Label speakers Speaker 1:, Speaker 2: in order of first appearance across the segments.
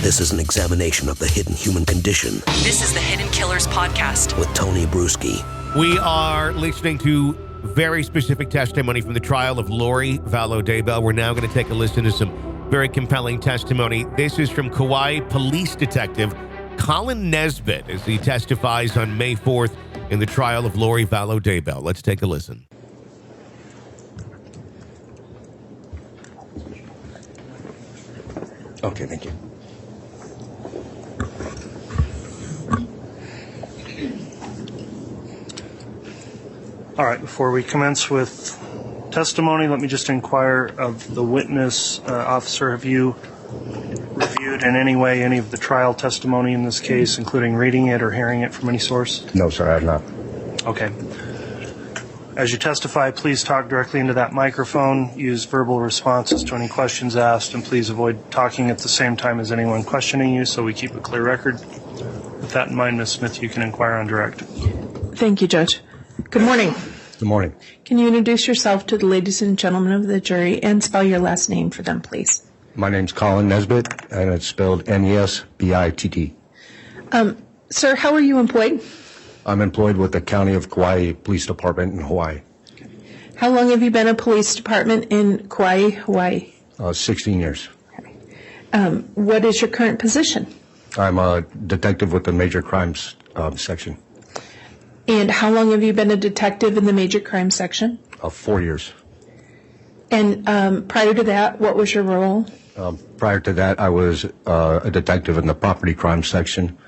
Speaker 1: This is an examination of the hidden human condition.
Speaker 2: This is the Hidden Killers Podcast
Speaker 1: with Tony Bruschi.
Speaker 3: We are listening to very specific testimony from the trial of Lori Vallow Daybell. We're now going to take a listen to some very compelling testimony. This is from Kauai Police Detective Colin Nesbit as he testifies on May 4th in the trial of Lori Vallow Daybell. Let's take a listen.
Speaker 4: Okay, thank you.
Speaker 5: All right, before we commence with testimony, let me just inquire of the witness. Officer, have you reviewed in any way any of the trial testimony in this case, including reading it or hearing it from any source?
Speaker 4: No, sir, I have not.
Speaker 5: Okay. As you testify, please talk directly into that microphone, use verbal responses to any questions asked, and please avoid talking at the same time as anyone questioning you so we keep a clear record. With that in mind, Ms. Smith, you can inquire on direct.
Speaker 6: Thank you, Judge. Good morning.
Speaker 4: Good morning.
Speaker 6: Can you introduce yourself to the ladies and gentlemen of the jury and spell your last name for them, please?
Speaker 4: My name's Colin Nesbit, and it's spelled Nesbitt.
Speaker 6: Sir, how are you employed?
Speaker 4: I'm employed with the County of Kauai Police Department in Hawaii.
Speaker 6: How long have you been a police department in Kauai, Hawaii?
Speaker 4: 16 years.
Speaker 6: Okay. What is your current position?
Speaker 4: I'm a detective with the Major Crimes Section.
Speaker 6: And how long have you been a detective in the Major Crime Section?
Speaker 4: 4 years.
Speaker 6: And prior to that, what was your role?
Speaker 4: Prior to that, I was a detective in the Property Crime Section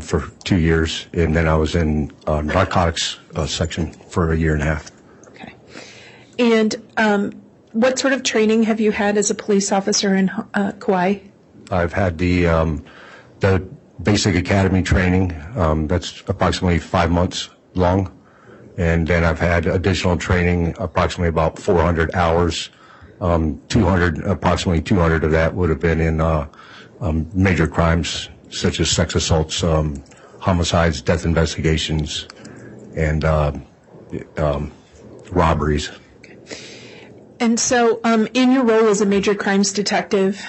Speaker 4: for 2 years, and then I was in Narcotics Section for a year and a half.
Speaker 6: Okay. And what sort of training have you had as a police officer in Kauai?
Speaker 4: I've had the basic academy training. That's approximately 5 months long. And then I've had additional training, approximately about 400 hours. Approximately 200 of that would have been in major crimes such as sex assaults, homicides, death investigations, and robberies.
Speaker 6: And so in your role as a major crimes detective,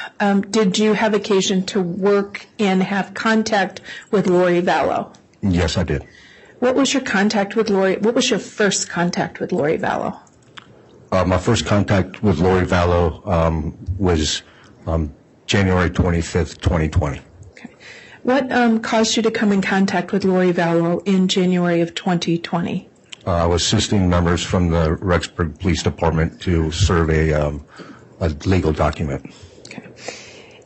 Speaker 6: did you have occasion to work and have contact with Lori Vallow?
Speaker 4: Yes, I did.
Speaker 6: What was your contact with Lori? What was your first contact with Lori Vallow?
Speaker 4: My first contact with Lori Vallow was January 25th, 2020.
Speaker 6: Okay. What caused you to come in contact with Lori Vallow in January of 2020?
Speaker 4: I was assisting members from the Rexburg Police Department to serve a legal document.
Speaker 6: Okay.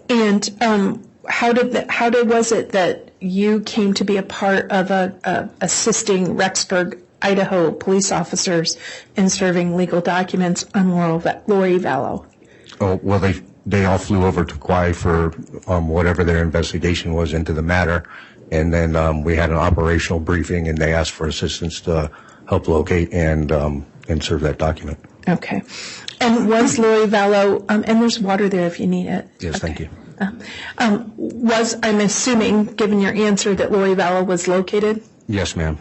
Speaker 6: And how was it that you came to be a part of assisting Rexburg, Idaho police officers in serving legal documents on Lori Vallow?
Speaker 4: Oh, well, they all flew over to Kauai for whatever their investigation was into the matter, and then we had an operational briefing, and they asked for assistance to help locate and serve that document.
Speaker 6: Okay. And was Lori Vallow, and there's water there if you need it.
Speaker 4: Yes,
Speaker 6: okay.
Speaker 4: Thank you.
Speaker 6: I'm assuming, given your answer, that Lori Vallow was located?
Speaker 4: Yes, ma'am.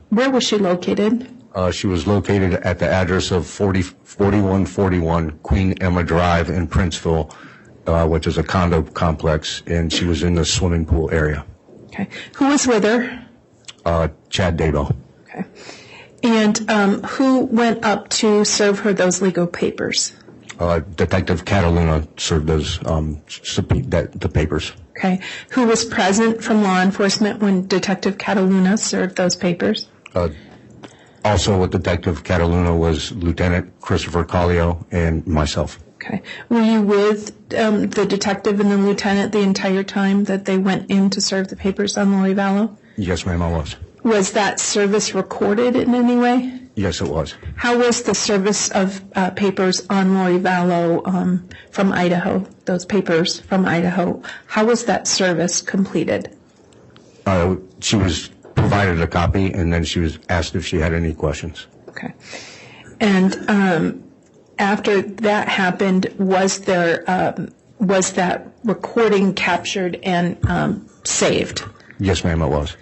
Speaker 6: Where was she located?
Speaker 4: She was located at the address of 4141 Queen Emma Drive in Princeville, which is a condo complex, and she was in the swimming pool area.
Speaker 6: Okay. Who was with her?
Speaker 4: Chad Daybell.
Speaker 6: Okay. And who went up to serve her those legal papers?
Speaker 4: Detective Cataluna served those the papers.
Speaker 6: Okay. Who was present from law enforcement when Detective Cataluna served those papers?
Speaker 4: Also with Detective Cataluna was Lieutenant Christopher Collio and myself.
Speaker 6: Okay. Were you with the detective and the lieutenant the entire time that they went in to serve the papers on Lori Vallow?
Speaker 4: Yes, ma'am, I was.
Speaker 6: Was that service recorded in any way?
Speaker 4: Yes, it was.
Speaker 6: How was the service of papers on Lori Vallow from Idaho, those papers from Idaho, how was that service completed?
Speaker 4: She was provided a copy, and then she was asked if she had any questions.
Speaker 6: Okay. And after that happened, was that recording captured and saved?
Speaker 4: Yes, ma'am, it was.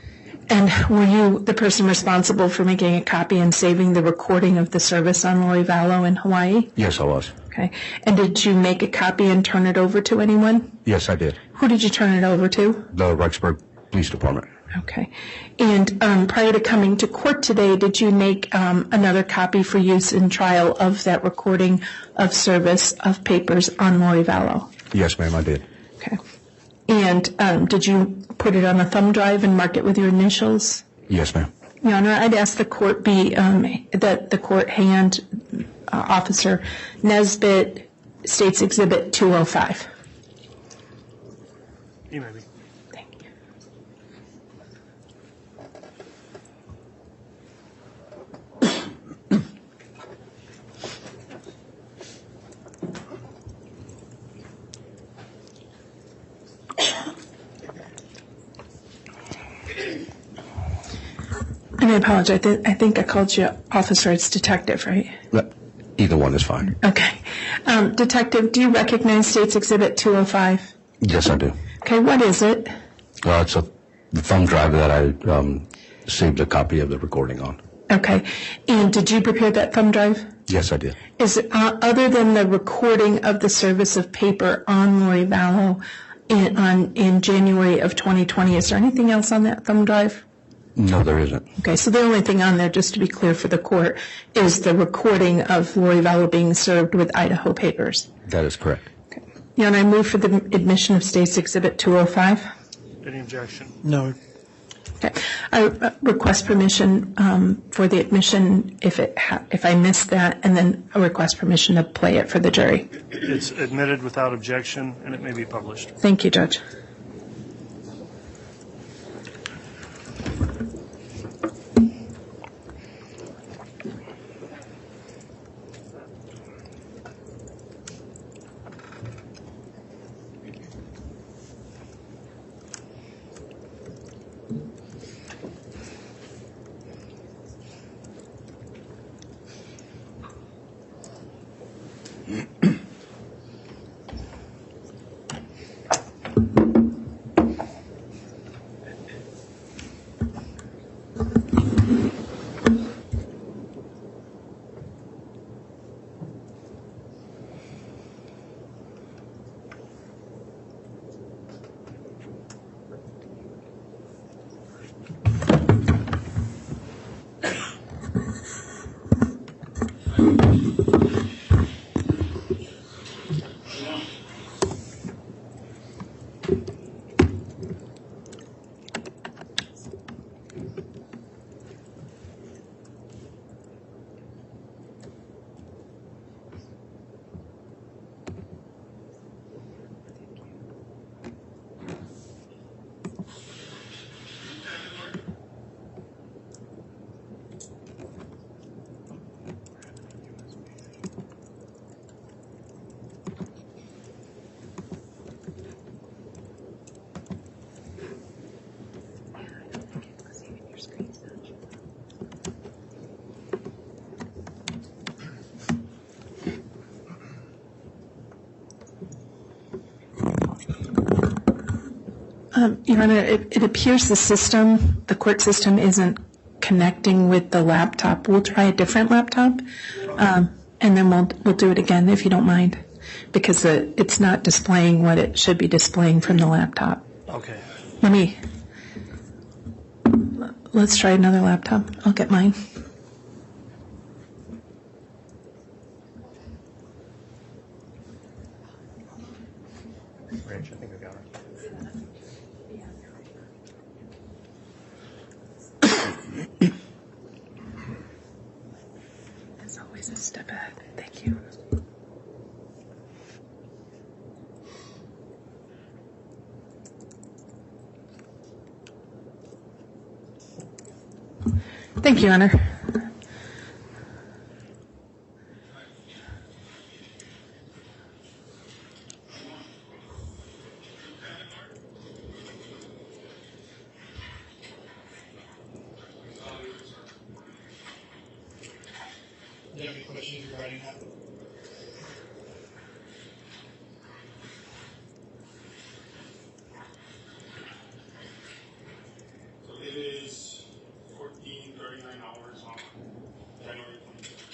Speaker 6: And were you the person responsible for making a copy and saving the recording of the service on Lori Vallow in Hawaii?
Speaker 4: Yes, I was.
Speaker 6: Okay. Okay. And did you make a copy and turn it over to anyone?
Speaker 4: Yes, I did.
Speaker 6: Who did you turn it over to?
Speaker 4: The Rexburg Police Department.
Speaker 6: Okay. And prior to coming to court today, did you make another copy for use in trial of that recording of service of papers on Lori Vallow?
Speaker 4: Yes, ma'am, I did.
Speaker 6: Okay. And did you put it on a thumb drive and mark it with your initials?
Speaker 4: Yes, ma'am.
Speaker 6: Your Honor, I'd ask the court that the court hand Officer Nesbit State's Exhibit 205.
Speaker 5: You may be.
Speaker 6: Thank you. And I apologize. I think I called you officer. It's detective, right?
Speaker 4: Either one is fine.
Speaker 6: Okay. Detective, do you recognize State's Exhibit 205?
Speaker 4: Yes, I do.
Speaker 6: Okay, what is it?
Speaker 4: It's the thumb drive that I saved a copy of the recording on.
Speaker 6: Okay. And did you prepare that thumb drive?
Speaker 4: Yes, I did.
Speaker 6: Is it, other than the recording of the service of paper on Lori Vallow in January of 2020, is there anything else on that thumb drive?
Speaker 4: No, there isn't.
Speaker 6: Okay, so the only thing on there, just to be clear for the court, is the recording of Lori Vallow being served with Idaho papers.
Speaker 4: That is correct.
Speaker 6: Okay. Your Honor, I move for the admission of State's Exhibit 205.
Speaker 5: Any objection?
Speaker 7: No.
Speaker 6: Okay. I request permission for the admission if I missed that, and then I request permission to play it for the jury.
Speaker 5: It's admitted without objection, and it may be published.
Speaker 6: Thank you, Judge. Your Honor, it appears the court system isn't connecting with the laptop. We'll try a different laptop, and then we'll do it again if you don't mind, because it's not displaying what it should be displaying from the laptop.
Speaker 5: Okay.
Speaker 6: Let's try another laptop. I'll get mine.
Speaker 5: Rich, I think I got it.
Speaker 6: There's always a step ahead. Thank you. Thank you, Your Honor.
Speaker 7: Do you have any questions regarding that?
Speaker 8: So it is 14:39 hours on January 25th.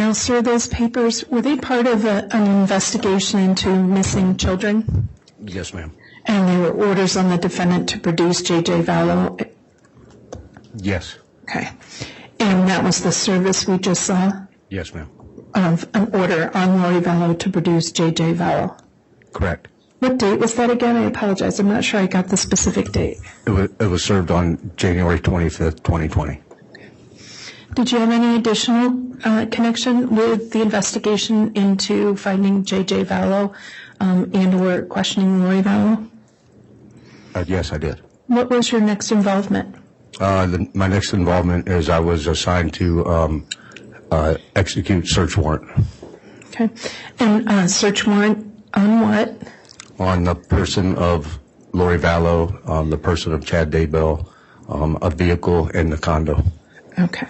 Speaker 6: Now, sir, those papers, were they part of an investigation into missing children?
Speaker 4: Yes, ma'am.
Speaker 6: And there were orders on the defendant to produce J.J. Vallow?
Speaker 4: Yes.
Speaker 6: Okay. And that was the service we just saw
Speaker 4: Yes, ma'am.
Speaker 6: of an order on Lori Vallow to produce J.J. Vallow?
Speaker 4: Correct.
Speaker 6: What date was that again? I apologize. I'm not sure I got the specific date.
Speaker 4: It was served on January 25th, 2020.
Speaker 6: Did you have any additional connection with the investigation into finding J.J. Vallow and or questioning Lori Vallow?
Speaker 4: Yes, I did.
Speaker 6: What was your next involvement?
Speaker 4: My next involvement is I was assigned to execute search warrant.
Speaker 6: Okay. And search warrant on what?
Speaker 4: On the person of Lori Vallow, the person of Chad Daybell, a vehicle, and the condo.
Speaker 6: Okay.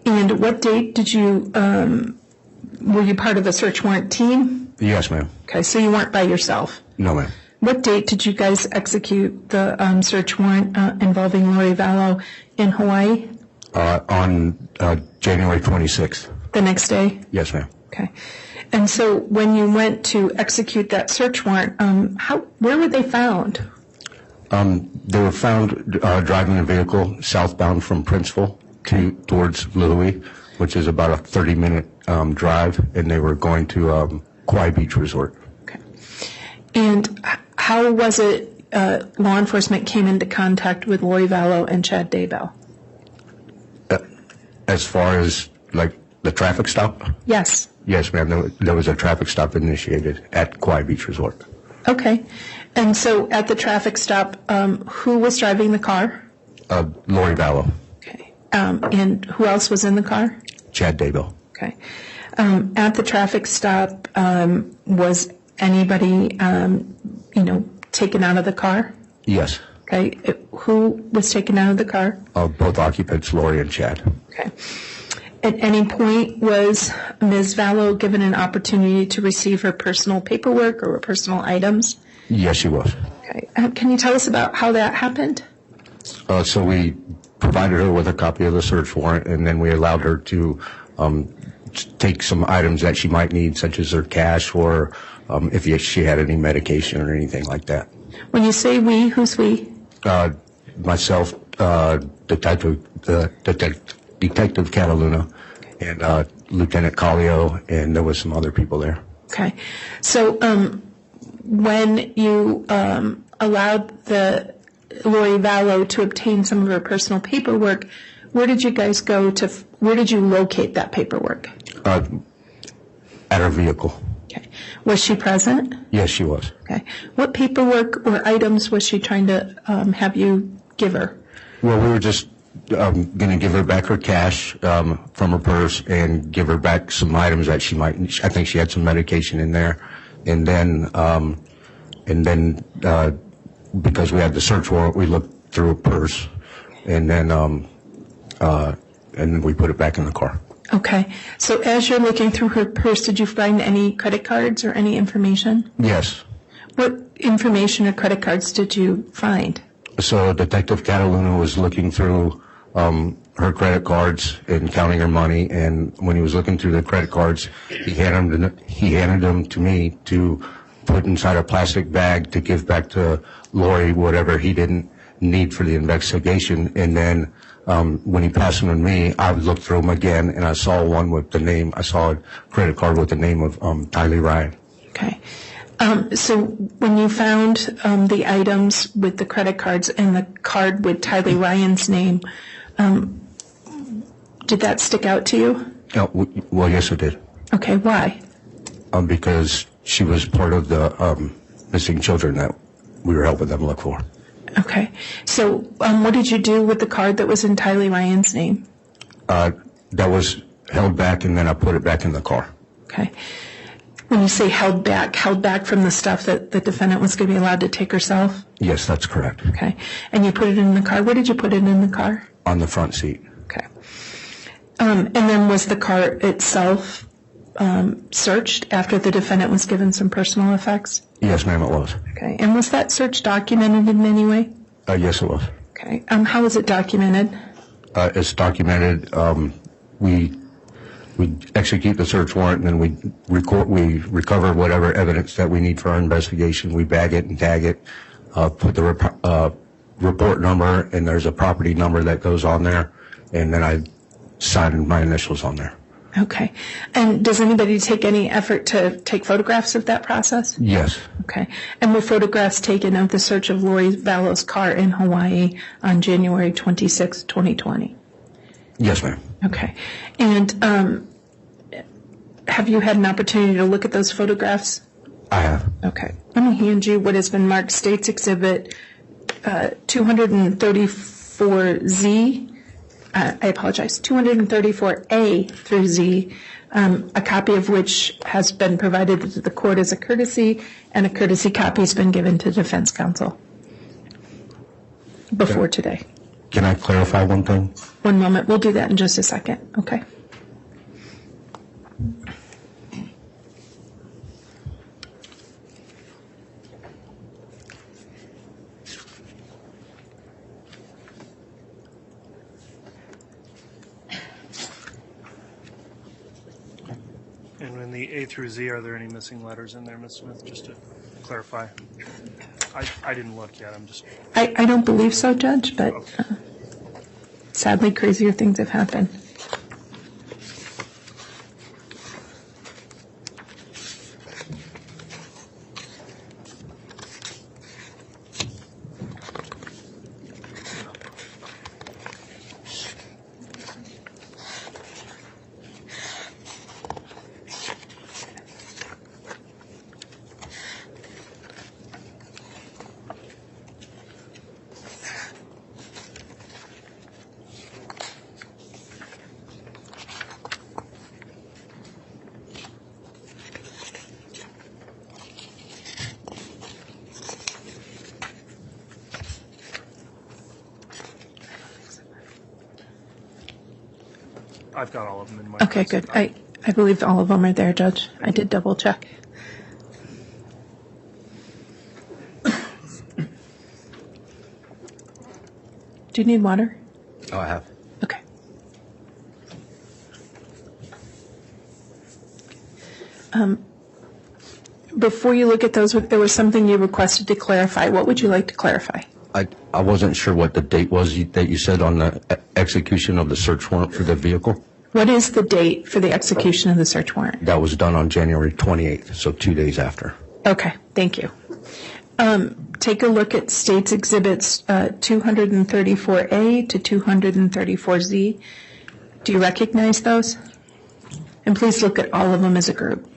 Speaker 6: And what date did you, were you part of a search warrant team?
Speaker 4: Yes, ma'am.
Speaker 6: Okay, so you weren't by yourself?
Speaker 4: No, ma'am.
Speaker 6: What date did you guys execute the search warrant involving Lori Vallow in Hawaii?
Speaker 4: On January 26th.
Speaker 6: The next day?
Speaker 4: Yes, ma'am.
Speaker 6: Okay. And so when you went to execute that search warrant, where were they found?
Speaker 4: They were found driving a vehicle southbound from Princeville towards Louis, which is about a 30-minute drive, and they were going to Kauai Beach Resort.
Speaker 6: Okay. And how was it law enforcement came into contact with Lori Vallow and Chad Daybell?
Speaker 4: As far as, like, the traffic stop?
Speaker 6: Yes.
Speaker 4: Yes, ma'am. There was a traffic stop initiated at Kauai Beach Resort.
Speaker 6: Okay. And so at the traffic stop, who was driving the car?
Speaker 4: Lori Vallow.
Speaker 6: Okay. And who else was in the car?
Speaker 4: Chad Daybell.
Speaker 6: Okay. At the traffic stop, was anybody, taken out of the car?
Speaker 4: Yes.
Speaker 6: Okay. Who was taken out of the car?
Speaker 4: Both occupants, Lori and Chad.
Speaker 6: Okay. At any point, was Ms. Vallow given an opportunity to receive her personal paperwork or her personal items?
Speaker 4: Yes, she was.
Speaker 6: Okay. Can you tell us about how that happened?
Speaker 4: So we provided her with a copy of the search warrant, and then we allowed her to take some items that she might need, such as her cash or if she had any medication or anything like that.
Speaker 6: When you say we, who's we?
Speaker 4: Myself, Detective Cataluna, and Lieutenant Collio, and there was some other people there.
Speaker 6: Okay. So when you allowed the Lori Vallow to obtain some of her personal paperwork, where did you guys go to, where did you locate that paperwork?
Speaker 4: At her vehicle.
Speaker 6: Okay. Was she present?
Speaker 4: Yes, she was.
Speaker 6: Okay. What paperwork or items was she trying to have you give her?
Speaker 4: Well, we were just going to give her back her cash from her purse and give her back some items that she might. I think she had some medication in there, and then because we had the search warrant, we looked through her purse, and then we put it back in the car.
Speaker 6: Okay. So as you're looking through her purse, did you find any credit cards or any information?
Speaker 4: Yes.
Speaker 6: What information or credit cards did you find?
Speaker 4: So Detective Cataluna was looking through her credit cards and counting her money, and when he was looking through the credit cards, he handed them to me to put inside a plastic bag to give back to Lori whatever he didn't need for the investigation. And then when he passed them to me, I looked through them again, and I saw one with the name. I saw a credit card with the name of Tylee Ryan.
Speaker 6: Okay. So when you found the items with the credit cards and the card with Tylee Ryan's name, did that stick out to you?
Speaker 4: Well, yes, it did.
Speaker 6: Okay, why?
Speaker 4: Because she was part of the missing children that we were helping them look for.
Speaker 6: Okay. So what did you do with the card that was in Tylee Ryan's name?
Speaker 4: That was held back, and then I put it back in the car.
Speaker 6: Okay. When you say held back from the stuff that the defendant was going to be allowed to take herself?
Speaker 4: Yes, that's correct.
Speaker 6: Okay. And you put it in the car. Where did you put it in the car?
Speaker 4: On the front seat.
Speaker 6: Okay. And then was the car itself searched after the defendant was given some personal effects?
Speaker 4: Yes, ma'am, it was.
Speaker 6: Okay. And was that search documented in any way?
Speaker 4: Yes, it was.
Speaker 6: Okay. How was it documented?
Speaker 4: It's documented. We we execute the search warrant, and then we recover whatever evidence that we need for our investigation. We bag it and tag it, put the report number, and there's a property number that goes on there, and then I sign my initials on there.
Speaker 6: Okay. And does anybody take any effort to take photographs of that process?
Speaker 4: Yes.
Speaker 6: Okay. And were photographs taken of the search of Lori Vallow's car in Hawaii on January 26, 2020?
Speaker 4: Yes, ma'am.
Speaker 6: Okay. And have you had an opportunity to look at those photographs?
Speaker 4: I have.
Speaker 6: Okay. Let me hand you what has been marked States Exhibit 234Z. I apologize, 234A through Z, a copy of which has been provided to the court as a courtesy, and a courtesy copy has been given to defense counsel before today.
Speaker 4: Can I clarify one thing?
Speaker 6: One moment. We'll do that in just a second. Okay.
Speaker 5: And in the A through Z, are there any missing letters in there, Ms. Smith, just to clarify? I didn't look yet. I'm just...
Speaker 6: I don't believe so, Judge, but sadly crazier things have happened.
Speaker 5: I've got all of them in my...
Speaker 6: Okay, good. I believe all of them are there, Judge. I did double check. Do you need water?
Speaker 4: Oh, I have.
Speaker 6: Okay. Before you look at those, there was something you requested to clarify. What would you like to clarify?
Speaker 4: I wasn't sure what the date was that you said on the execution of the search warrant for the vehicle.
Speaker 6: What is the date for the execution of the search warrant?
Speaker 4: That was done on January 28th, so 2 days after.
Speaker 6: Okay, thank you. Take a look at States Exhibits 234A to 234Z. Do you recognize those? And please look at all of them as a group.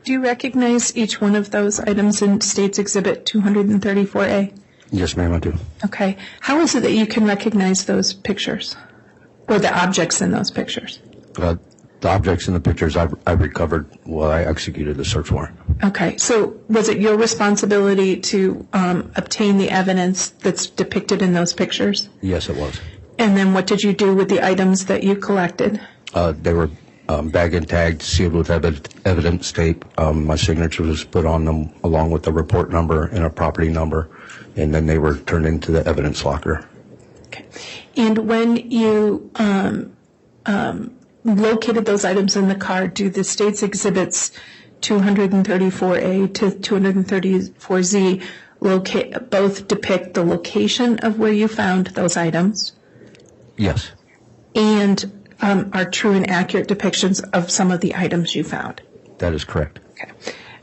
Speaker 6: Do you recognize each one of those items in States Exhibit 234A?
Speaker 4: Yes, ma'am, I do.
Speaker 6: Okay. How is it that you can recognize those pictures or the objects in those pictures?
Speaker 4: The objects in the pictures I recovered while I executed the search warrant.
Speaker 6: Okay. So was it your responsibility to obtain the evidence that's depicted in those pictures?
Speaker 4: Yes, it was.
Speaker 6: And then what did you do with the items that you collected?
Speaker 4: They were bagged and tagged, sealed with evidence tape. My signature was put on them along with the report number and a property number, and then they were turned into the evidence locker.
Speaker 6: Okay. And when you located those items in the car, do the States Exhibits 234A to 234Z both depict the location of where you found those items
Speaker 4: Yes.
Speaker 6: and are true and accurate depictions of some of the items you found?
Speaker 4: That is correct.
Speaker 6: Okay.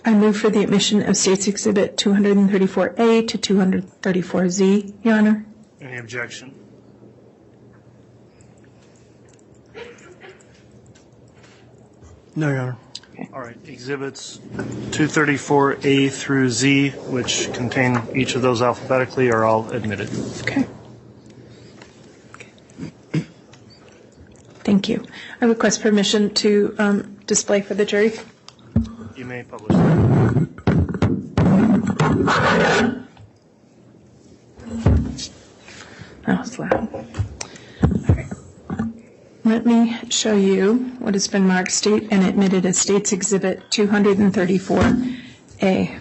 Speaker 6: I move for the admission of State's Exhibit 234A to 234Z, Your Honor.
Speaker 5: Any objection?
Speaker 9: No, Your Honor.
Speaker 5: All right, exhibits 234A through Z, which contain each of those alphabetically, are all admitted.
Speaker 6: Okay. Thank you. I request permission to display for the jury.
Speaker 5: You may publish that.
Speaker 6: That was loud. All right. Let me show you what has been marked state and admitted as State's Exhibit 234A.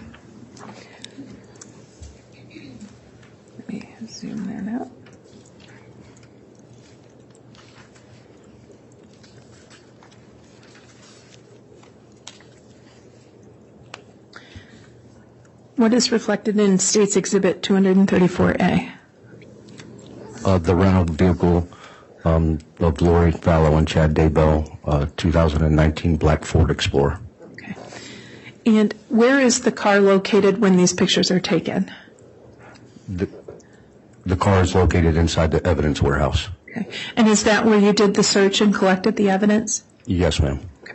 Speaker 6: Let me zoom that out. What is reflected in State's Exhibit 234A?
Speaker 4: The rental vehicle of Lori Vallow and Chad Daybell, 2019 Black Ford Explorer.
Speaker 6: Okay. And where is the car located when these pictures are taken?
Speaker 4: The car is located inside the evidence warehouse.
Speaker 6: Okay. And is that where you did the search and collected the evidence?
Speaker 4: Yes, ma'am.
Speaker 6: Okay.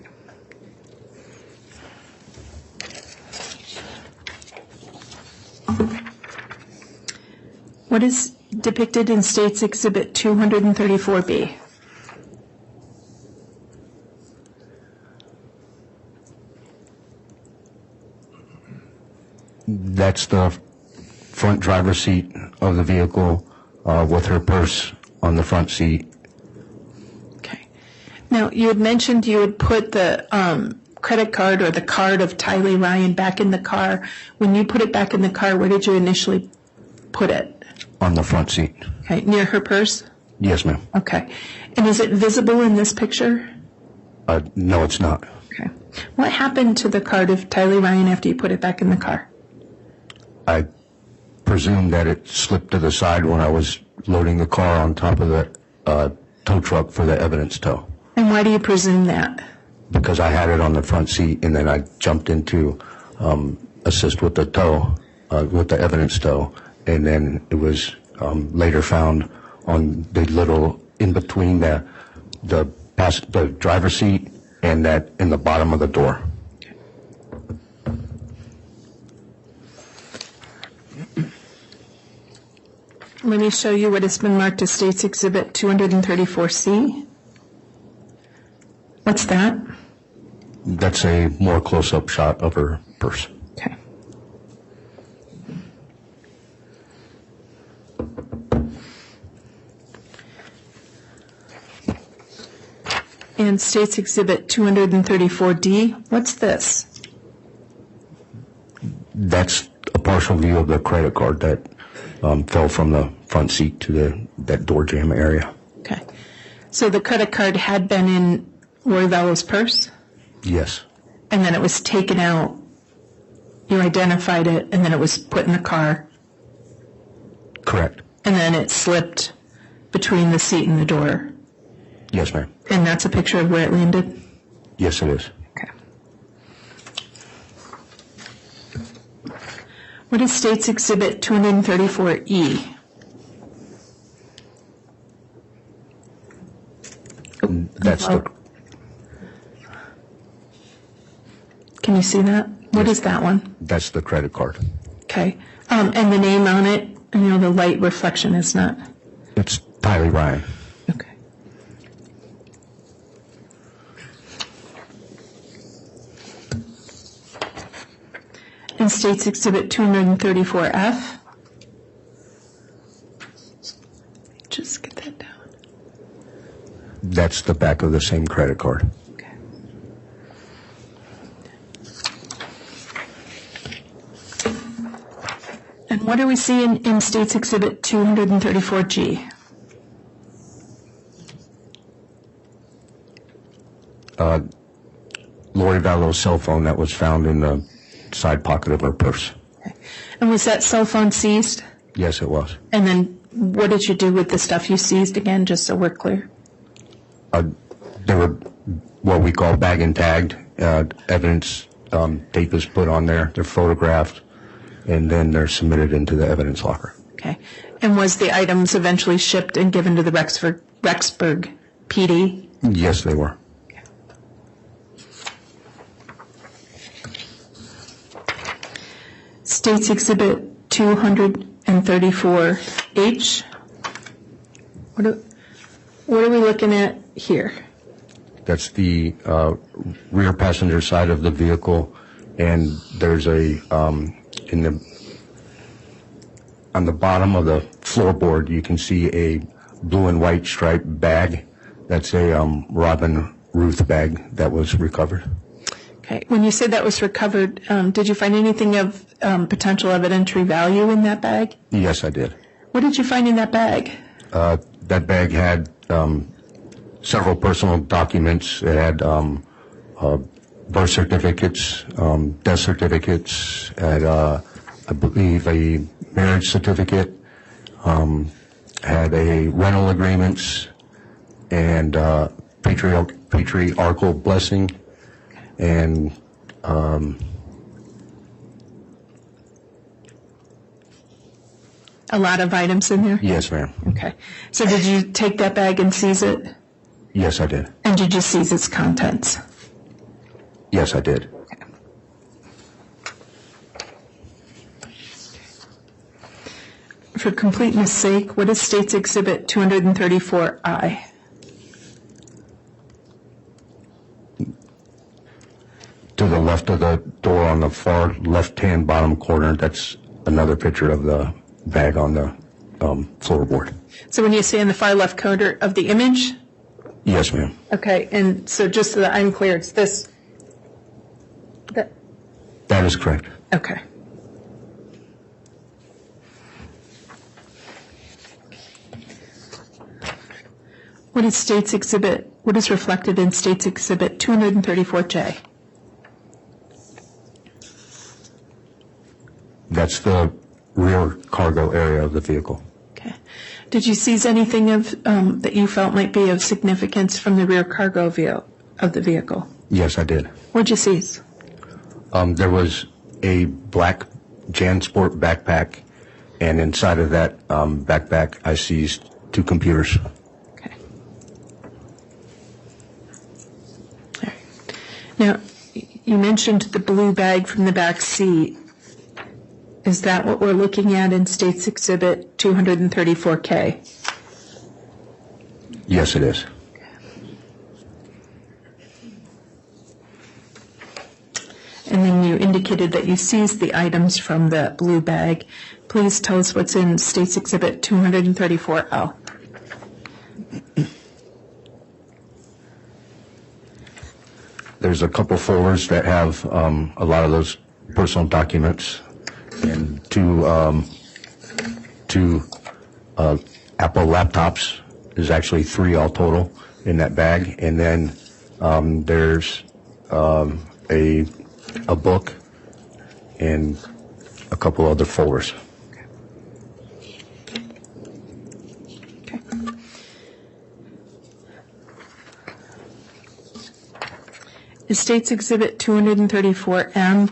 Speaker 6: What is depicted in State's Exhibit 234B?
Speaker 4: That's the front driver's seat of the vehicle with her purse on the front seat.
Speaker 6: Okay. Now, you had mentioned you would put the credit card or the card of Tylee Ryan back in the car. When you put it back in the car, where did you initially put it?
Speaker 4: On the front seat.
Speaker 6: Okay, near her purse?
Speaker 4: Yes, ma'am.
Speaker 6: Okay. And is it visible in this picture?
Speaker 4: No, it's not.
Speaker 6: Okay. What happened to the card of Tylee Ryan after you put it back in the car?
Speaker 4: I presume that it slipped to the side when I was loading the car on top of the tow truck for the evidence tow.
Speaker 6: And why do you presume that?
Speaker 4: Because I had it on the front seat, and then I jumped in to assist with the tow, with the evidence tow, and then it was later found on the little in between the driver's seat and that in the bottom of the door.
Speaker 6: Let me show you what has been marked as State's Exhibit 234C. What's that?
Speaker 4: That's a more close-up shot of her purse.
Speaker 6: Okay. And State's Exhibit 234D, what's this?
Speaker 4: That's a partial view of the credit card that fell from the front seat to that door jamb area.
Speaker 6: Okay. So the credit card had been in Lori Vallow's purse?
Speaker 4: Yes.
Speaker 6: And then it was taken out, you identified it, and then it was put in the car?
Speaker 4: Correct.
Speaker 6: And then it slipped between the seat and the door?
Speaker 4: Yes, ma'am.
Speaker 6: And that's a picture of where it landed?
Speaker 4: Yes, it is.
Speaker 6: Okay. What is State's Exhibit 234E?
Speaker 4: That's the...
Speaker 6: Can you see that? What is that one?
Speaker 4: That's the credit card.
Speaker 6: Okay. And the name on it, the light reflection is not?
Speaker 4: It's Tylee Ryan.
Speaker 6: Okay. And State's Exhibit 234F? Just get that down.
Speaker 4: That's the back of the same credit card.
Speaker 6: Okay. And what are we seeing in State's Exhibit 234G?
Speaker 4: Lori Vallow's cell phone that was found in the side pocket of her purse.
Speaker 6: And was that cell phone seized?
Speaker 4: Yes, it was.
Speaker 6: And then what did you do with the stuff you seized again, just so we're clear?
Speaker 4: They were what we call bag and tagged. Evidence tape is put on there. They're photographed, and then they're submitted into the evidence locker.
Speaker 6: Okay. And was the items eventually shipped and given to the Rexburg PD?
Speaker 4: Yes, they were.
Speaker 6: Okay. States Exhibit 234H. What are we looking at here?
Speaker 4: That's the rear passenger side of the vehicle, and there's a on the bottom of the floorboard you can see a blue and white striped bag. That's a Robin Ruth bag that was recovered.
Speaker 6: Okay. When you said that was recovered, did you find anything of potential evidentiary value in that bag?
Speaker 4: Yes, I did.
Speaker 6: What did you find in that bag?
Speaker 4: That bag had several personal documents. It had birth certificates, death certificates, had, I believe, a marriage certificate, had a rental agreements, and patriarchal blessing, and
Speaker 6: A lot of items in there?
Speaker 4: yes, ma'am.
Speaker 6: Okay. So did you take that bag and seize it?
Speaker 4: Yes, I did.
Speaker 6: And did you seize its contents?
Speaker 4: Yes, I did.
Speaker 6: For completeness sake, what is States Exhibit 234I?
Speaker 4: To the left of the door on the far left-hand bottom corner, that's another picture of the bag on the floorboard.
Speaker 6: So when you say in the far left corner of the image?
Speaker 4: Yes, ma'am.
Speaker 6: Okay, and so just so that I'm clear, it's this?
Speaker 4: That is correct.
Speaker 6: Okay. What is reflected in States Exhibit 234J?
Speaker 4: That's the rear cargo area of the vehicle.
Speaker 6: Okay. Did you seize anything that you felt might be of significance from the rear cargo of the vehicle?
Speaker 4: Yes, I did.
Speaker 6: What'd you seize?
Speaker 4: There was a black JanSport backpack, and inside of that backpack, I seized 2 computers.
Speaker 6: Okay. All right. Now, you mentioned the blue bag from the back seat. Is that what we're looking at in States Exhibit 234K?
Speaker 4: Yes, it is.
Speaker 6: And then you indicated that you seized the items from the blue bag. Please tell us what's in States Exhibit 234L.
Speaker 4: There's a couple folders that have a lot of those personal documents, and two Apple laptops. There's actually 3 all total in that bag, and then there's a book and a couple other folders.
Speaker 6: Okay. Is States Exhibit 234M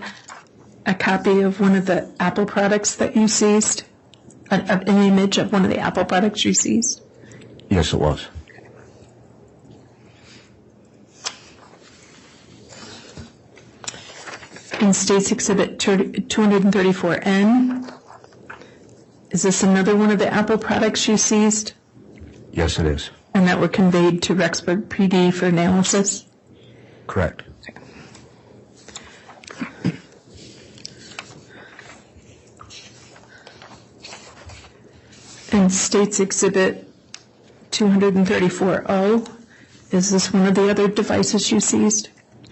Speaker 6: a copy of one of the Apple products that you seized? An image of one of the Apple products you seized?
Speaker 4: Yes, it was.
Speaker 6: In States Exhibit 234N, is this another one of the Apple products you seized?
Speaker 4: Yes, it is.
Speaker 6: And that were conveyed to Rexburg PD for analysis?
Speaker 4: Correct.
Speaker 6: In States Exhibit 234O, is this one of the other devices you seized?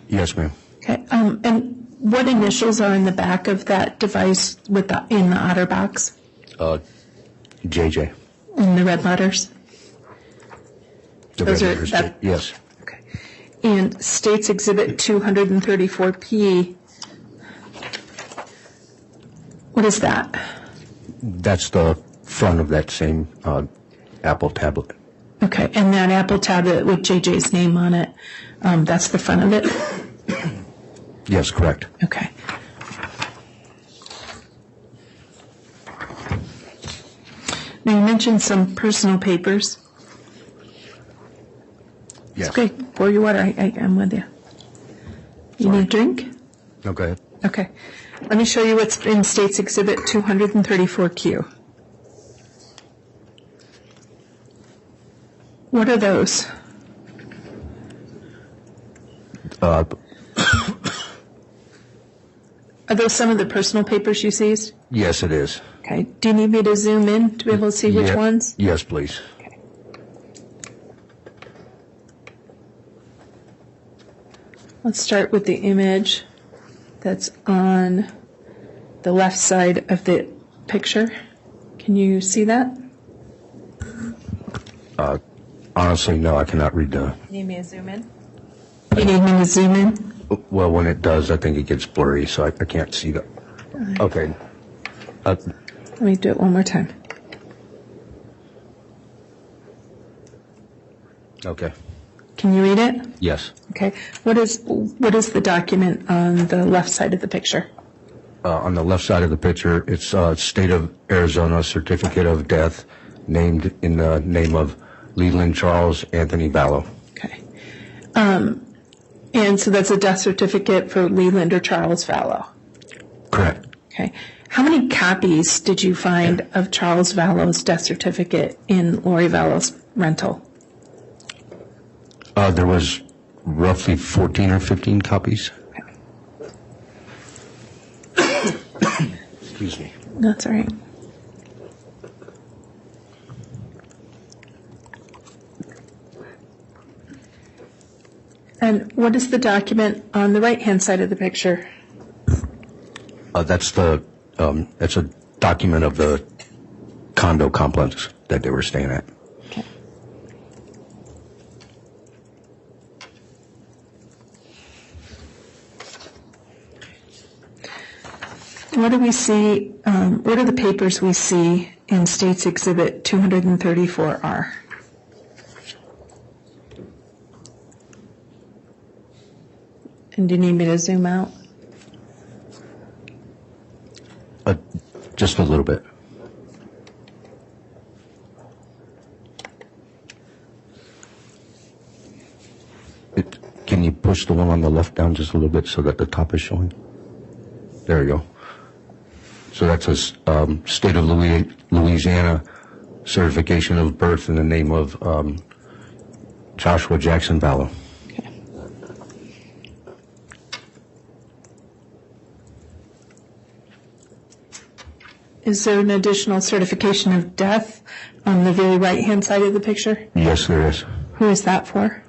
Speaker 4: Yes, ma'am.
Speaker 6: Okay. And what initials are in the back of that device in the OtterBox?
Speaker 4: JJ.
Speaker 6: In the red letters?
Speaker 4: Those are yes.
Speaker 6: Okay. And States Exhibit 234P, What is that?
Speaker 4: That's the front of that same Apple tablet.
Speaker 6: Okay, and that Apple tablet with JJ's name on it, that's the front of it?
Speaker 4: Yes, correct.
Speaker 6: Okay. Now, you mentioned some personal papers.
Speaker 4: Yes.
Speaker 6: Okay, pour your water. I'm with you. You need a drink?
Speaker 4: No, go ahead.
Speaker 6: Okay. Let me show you what's in State's Exhibit 234Q. What are those?
Speaker 4: Uh,
Speaker 6: Are those some of the personal papers you seized?
Speaker 4: yes, it is.
Speaker 6: Okay. Do you need me to zoom in to be able to see which ones?
Speaker 4: Yes, please.
Speaker 6: Okay. Let's start with the image that's on the left side of the picture. Can you see that?
Speaker 4: Honestly, no, I cannot read the...
Speaker 6: Need me to zoom in? You need me to zoom in?
Speaker 4: Well, when it does, I think it gets blurry, so I can't see that. Okay.
Speaker 6: Let me do it one more time.
Speaker 4: Okay.
Speaker 6: Can you read it?
Speaker 4: Yes.
Speaker 6: Okay. What is the document on the left side of the picture?
Speaker 4: On the left side of the picture, it's State of Arizona Certificate of Death, named in the name of Leland Charles Anthony Vallow.
Speaker 6: Okay. And so that's a death certificate for Leland or Charles Vallow.
Speaker 4: Correct.
Speaker 6: Okay. How many copies did you find of Charles Vallow's death certificate in Lori Vallow's rental?
Speaker 4: There was roughly 14 or 15 copies. Excuse me.
Speaker 6: That's all right. And what is the document on the right-hand side of the picture?
Speaker 4: That's a document of the condo complex that they were staying at.
Speaker 6: Okay. What do we see, what are the papers we see in State's Exhibit 234R? And do you need me to zoom out?
Speaker 4: Just a little bit. Can you push the one on the left down just a little bit so that the top is showing? There you go. So that's a State of Louisiana certification of birth in the name of Joshua Jackson Vallow.
Speaker 6: Okay. Is there an additional certification of death on the very right-hand side of the picture?
Speaker 4: Yes, there is.
Speaker 6: Who is that for?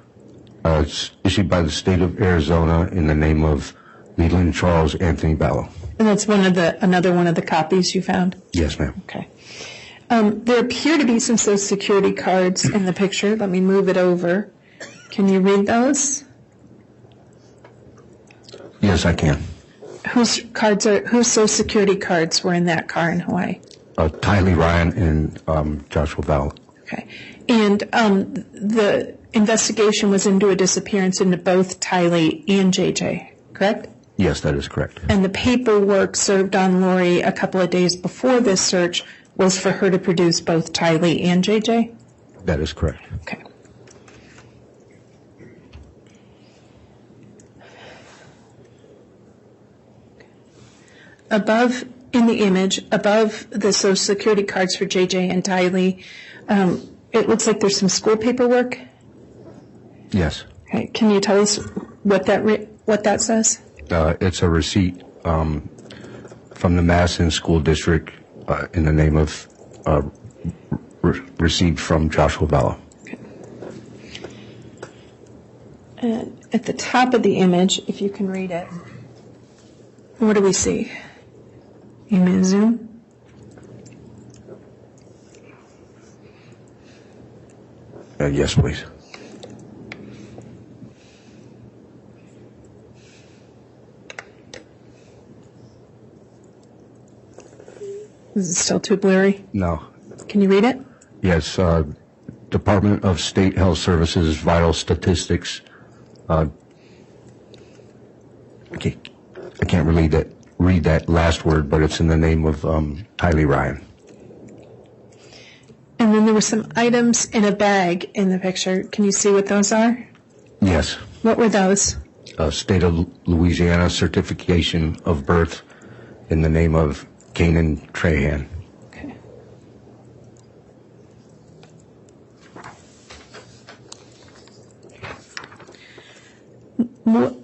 Speaker 4: It's issued by the State of Arizona in the name of Leland Charles Anthony Vallow.
Speaker 6: And that's another one of the copies you found?
Speaker 4: Yes, ma'am.
Speaker 6: Okay. There appear to be some Social Security cards in the picture. Let me move it over. Can you read those?
Speaker 4: Yes, I can.
Speaker 6: Whose Social Security cards were in that car in Hawaii?
Speaker 4: Tylee Ryan and Joshua Vallow.
Speaker 6: Okay. And the investigation was into a disappearance into both Tylee and JJ, correct?
Speaker 4: Yes, that is correct.
Speaker 6: And the paperwork served on Lori a couple of days before this search was for her to produce both Tylee and JJ?
Speaker 4: That is correct.
Speaker 6: Okay. Above, in the image, above the Social Security cards for JJ and Tylee, it looks like there's some school paperwork.
Speaker 4: Yes.
Speaker 6: Okay. Can you tell us what that says?
Speaker 4: It's a receipt from the Madison School District in the name of received from Joshua Vallow.
Speaker 6: Okay. And at the top of the image, if you can read it, what do we see? You may zoom.
Speaker 4: Yes, please.
Speaker 6: Is it still too blurry?
Speaker 4: No.
Speaker 6: Can you read it?
Speaker 4: Yes. Department of State Health Services Vital Statistics. Okay, I can't really read that last word, but it's in the name of Tylee Ryan.
Speaker 6: And then there were some items in a bag in the picture. Can you see what those are?
Speaker 4: Yes.
Speaker 6: What were those?
Speaker 4: State of Louisiana certification of birth in the name of Kanan Trahan.
Speaker 6: Okay.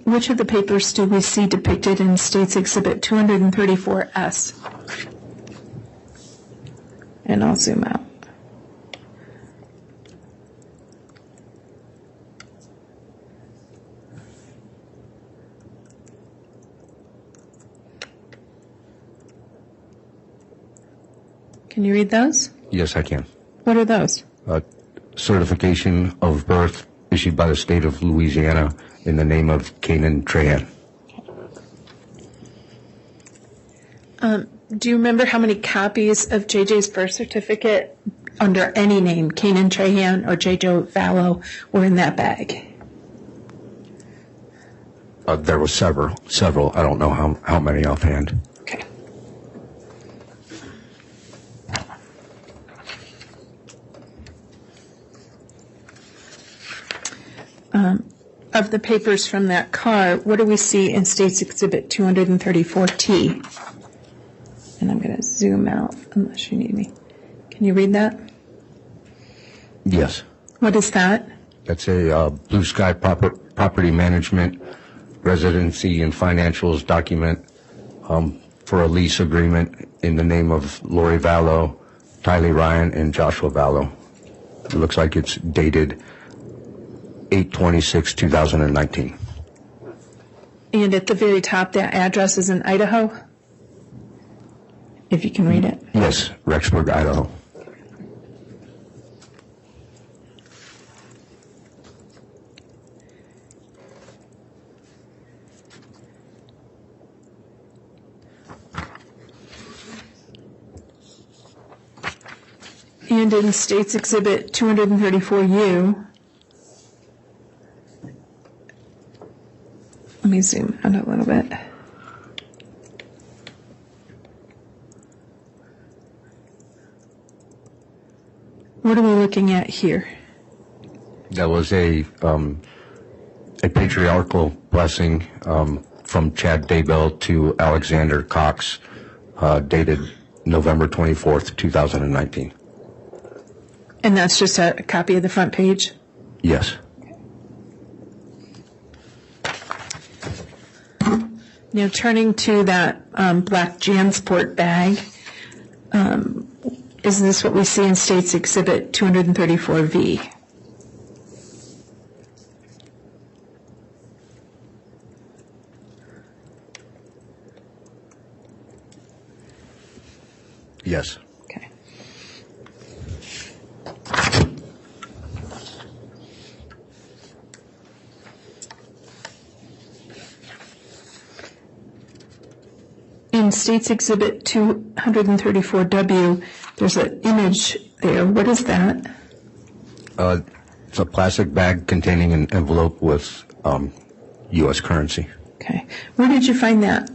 Speaker 6: Which of the papers do we see depicted in State's Exhibit 234S? And I'll zoom out. Can you read those?
Speaker 4: Yes, I can.
Speaker 6: What are those?
Speaker 4: Certification of birth issued by the state of Louisiana in the name of Kanan Trahan.
Speaker 6: Do you remember how many copies of JJ's birth certificate under any name, Kanan Trahan or JJ Vallow, were in that bag?
Speaker 4: There were several. I don't know how many offhand.
Speaker 6: Okay. Of the papers from that car, what do we see in State's Exhibit 234T? And I'm going to zoom out unless you need me. Can you read that?
Speaker 4: Yes.
Speaker 6: What is that?
Speaker 4: That's a Blue Sky Property Management Residency and Financials document for a lease agreement in the name of Lori Vallow, Tylee Ryan, and Joshua Vallow. It looks like it's dated 8/26/2019.
Speaker 6: And at the very top, that address is in Idaho? If you can read it.
Speaker 4: Yes, Rexburg, Idaho.
Speaker 6: And in State's Exhibit 234U, let me zoom out a little bit. What are we looking at here?
Speaker 4: That was a patriarchal blessing from Chad Daybell to Alexander Cox, dated November 24th, 2019.
Speaker 6: And that's just a copy of the front page?
Speaker 4: Yes.
Speaker 6: Now, turning to that black JanSport bag, is this what we see in State's Exhibit 234V?
Speaker 4: Yes.
Speaker 6: Okay. In State's Exhibit 234W, there's an image there. What is that?
Speaker 4: It's a plastic bag containing an envelope with U.S. currency.
Speaker 6: Okay. Where did you find that?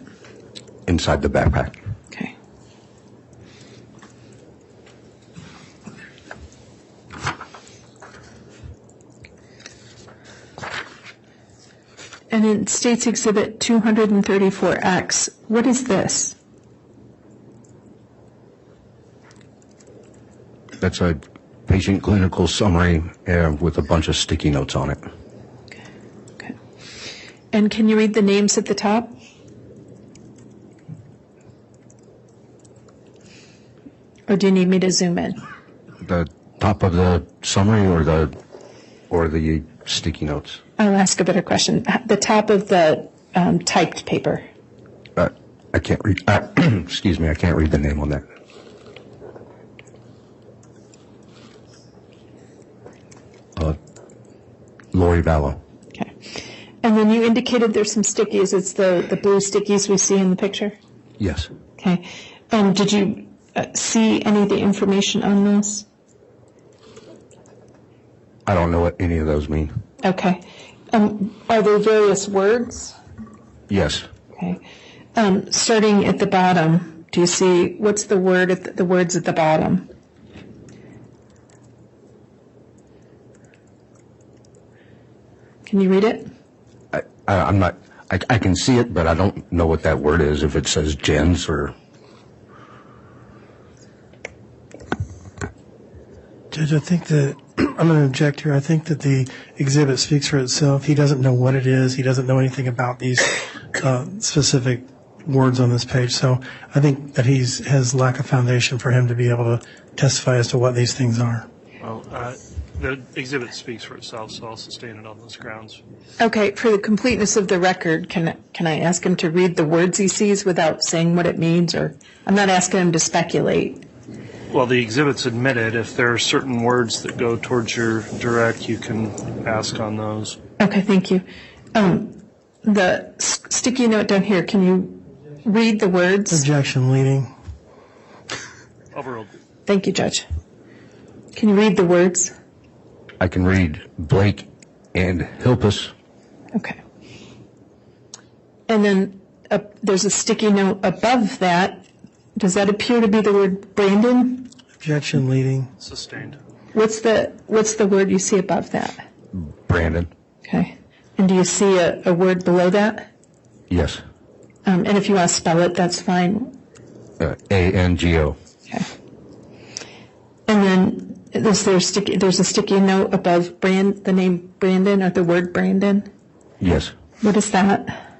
Speaker 4: Inside the backpack.
Speaker 6: Okay. And in State's Exhibit 234X, what is this?
Speaker 4: That's a patient clinical summary with a bunch of sticky notes on it.
Speaker 6: Okay. And can you read the names at the top? Or do you need me to zoom in?
Speaker 4: The top of the summary or the sticky notes?
Speaker 6: I'll ask a better question. The top of the typed paper.
Speaker 4: I can't read. Excuse me, I can't read the name on that. Lori Vallow.
Speaker 6: Okay. And then you indicated there's some stickies. It's the blue stickies we see in the picture?
Speaker 4: Yes.
Speaker 6: Okay. And did you see any of the information on those?
Speaker 4: I don't know what any of those mean.
Speaker 6: Okay. Are there various words?
Speaker 4: Yes.
Speaker 6: Okay. Starting at the bottom, do you see, what's the word the words at the bottom? Can you read it?
Speaker 4: I'm not. I can see it, but I don't know what that word is. If it says gens or.
Speaker 9: Judge, I think that I'm going to object here. I think that the exhibit speaks for itself. He doesn't know what it is. He doesn't know anything about these specific words on this page. So I think that has lack of foundation for him to be able to testify as to what these things are.
Speaker 5: Well, the exhibit speaks for itself, so I'll sustain it on those grounds.
Speaker 6: Okay, for the completeness of the record, can I ask him to read the words he sees without saying what it means? Or I'm not asking him to speculate.
Speaker 5: Well, the exhibit's admitted. If there are certain words that go towards your direct, you can ask on those.
Speaker 6: Okay, thank you. The sticky note down here, can you read the words?
Speaker 9: Objection, leading.
Speaker 5: Overruled.
Speaker 6: Thank you, Judge. Can you read the words?
Speaker 4: I can read Blake and Hilpus.
Speaker 6: Okay. And then there's a sticky note above that. Does that appear to be the word Brandon?
Speaker 9: Objection, leading.
Speaker 5: Sustained.
Speaker 6: What's the word you see above that?
Speaker 4: Brandon.
Speaker 6: Okay. And do you see a word below that?
Speaker 4: Yes.
Speaker 6: And if you want to spell it, that's fine.
Speaker 4: ANGO.
Speaker 6: Okay. And then there's a sticky note above the name Brandon or the word Brandon.
Speaker 4: Yes.
Speaker 6: What is that?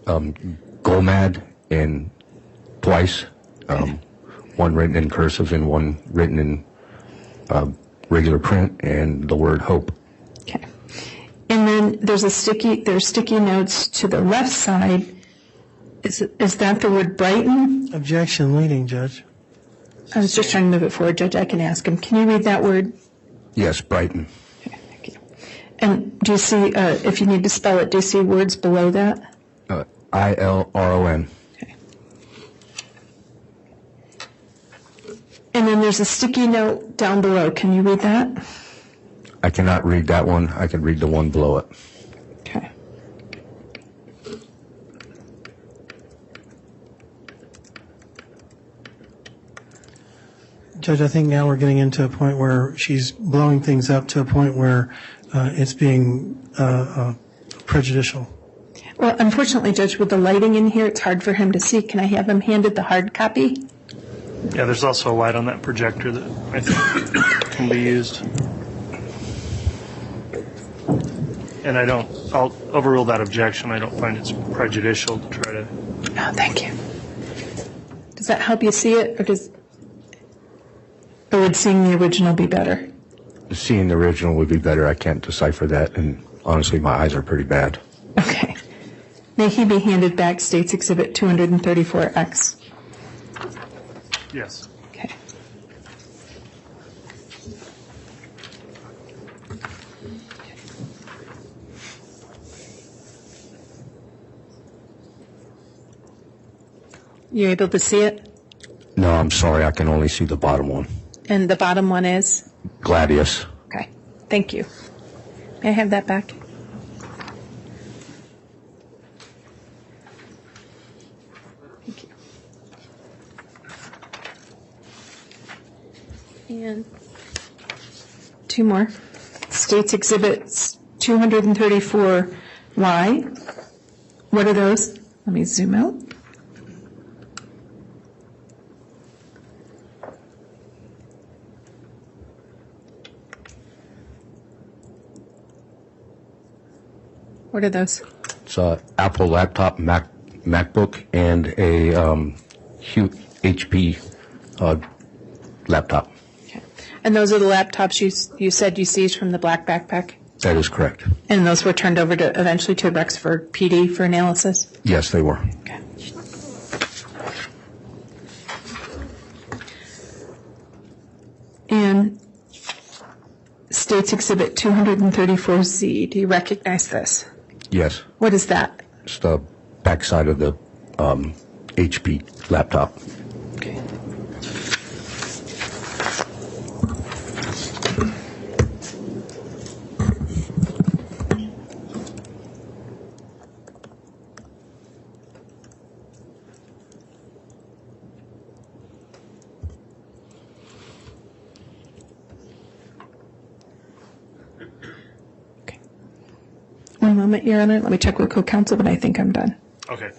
Speaker 4: Golmad and twice. One written in cursive and one written in regular print, and the word hope.
Speaker 6: Okay. And then there's sticky notes to the left side. Is that the word Brighton?
Speaker 9: Objection, leading, Judge.
Speaker 6: I was just trying to move it forward, Judge. I can ask him. Can you read that word?
Speaker 4: Yes, Brighton.
Speaker 6: Okay, thank you. And do you see, if you need to spell it, do you see words below that?
Speaker 4: ILRON.
Speaker 6: Okay. And then there's a sticky note down below. Can you read that?
Speaker 4: I cannot read that one. I can read the one below it.
Speaker 6: Okay.
Speaker 9: Judge, I think now we're getting into a point where she's blowing things up to a point where it's being prejudicial.
Speaker 6: Well, unfortunately, Judge, with the lighting in here, it's hard for him to see. Can I have him handed the hard copy?
Speaker 5: Yeah, there's also a light on that projector that I think can be used. And I'll overrule that objection. I don't find it's prejudicial to try to.
Speaker 6: Oh, thank you. Does that help you see it, or would seeing the original be better?
Speaker 4: Seeing the original would be better. I can't decipher that, and honestly, my eyes are pretty bad.
Speaker 6: Okay. May he be handed back States Exhibit 234X?
Speaker 5: Yes.
Speaker 6: Okay. You able to see it?
Speaker 4: No, I'm sorry. I can only see the bottom one.
Speaker 6: And the bottom one is?
Speaker 4: Gladius.
Speaker 6: Okay. Thank you. May I have that back? Thank you. And two more. States Exhibits 234Y. What are those? Let me zoom out. What are those?
Speaker 4: It's a Apple laptop, MacBook, and a HP laptop.
Speaker 6: Okay. And those are the laptops you said you seized from the black backpack?
Speaker 4: That is correct.
Speaker 6: And those were turned over to eventually to Rexford PD for analysis?
Speaker 4: Yes, they were.
Speaker 6: Okay. And States Exhibit 234Z, do you recognize this?
Speaker 4: Yes.
Speaker 6: What is that?
Speaker 4: It's the backside of the HP laptop.
Speaker 6: Okay. moment, Your Honor. Let me check with co-counsel, but I think I'm done.
Speaker 5: Okay.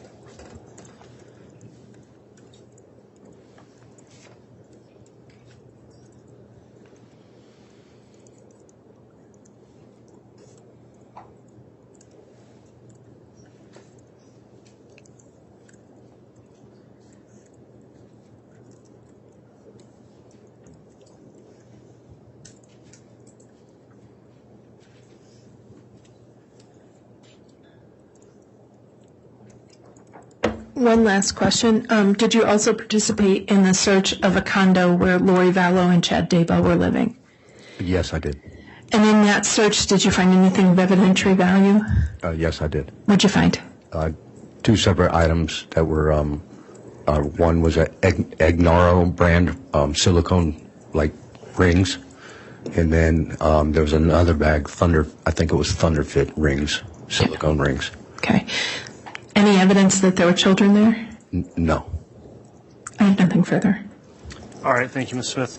Speaker 6: One last question. Did you also participate in the search of a condo where Lori Vallow and Chad Daybell were living?
Speaker 4: Yes, I did.
Speaker 6: And in that search, did you find anything of evidentiary value?
Speaker 4: Yes, I did.
Speaker 6: What'd you find?
Speaker 4: 2 separate items that were, one was a Egnaro brand silicone-like rings, and then there was another bag, I think it was Thunderfit rings, silicone rings.
Speaker 6: Okay. Any evidence that there were children there?
Speaker 4: No.
Speaker 6: I have nothing further.
Speaker 5: All right, thank you, Ms. Smith.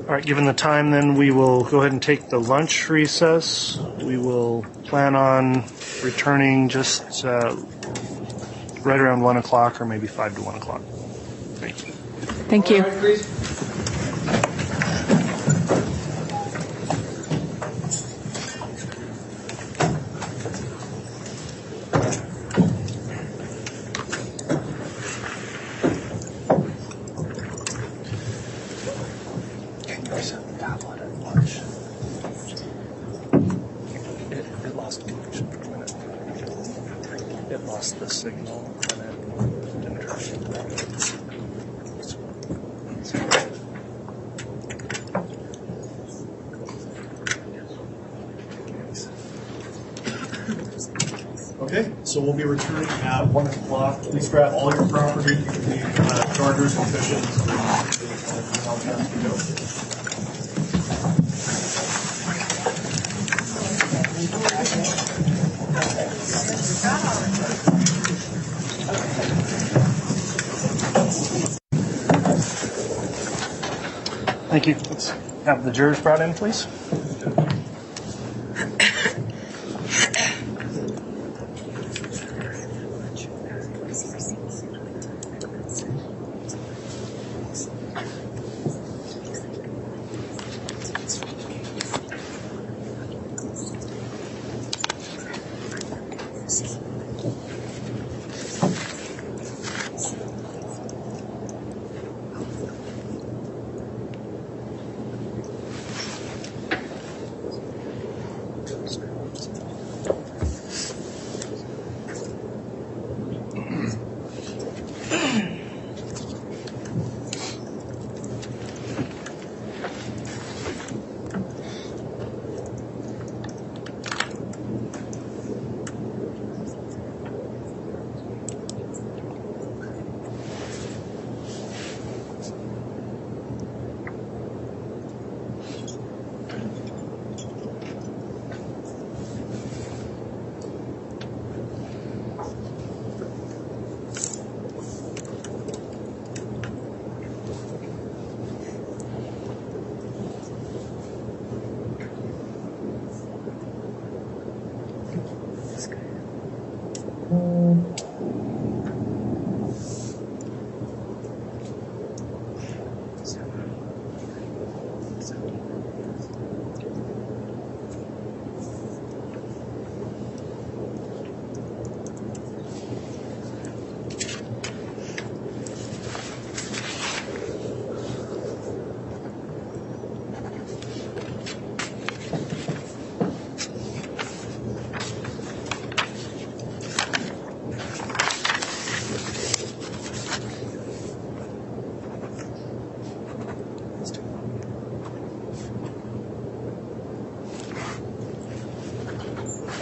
Speaker 5: All right, given the time, then we will go ahead and take the lunch recess. We will plan on returning just right around 1 o'clock or maybe 5 to 1 o'clock. Thank you.
Speaker 6: Thank you.
Speaker 5: It lost connection for a minute. It lost the signal and it didn't try.
Speaker 7: Okay, so we'll be returning at 1 o'clock. Please grab all your property. You can leave chargers and cushions.
Speaker 5: Thank you. Let's have the jurors brought in, please.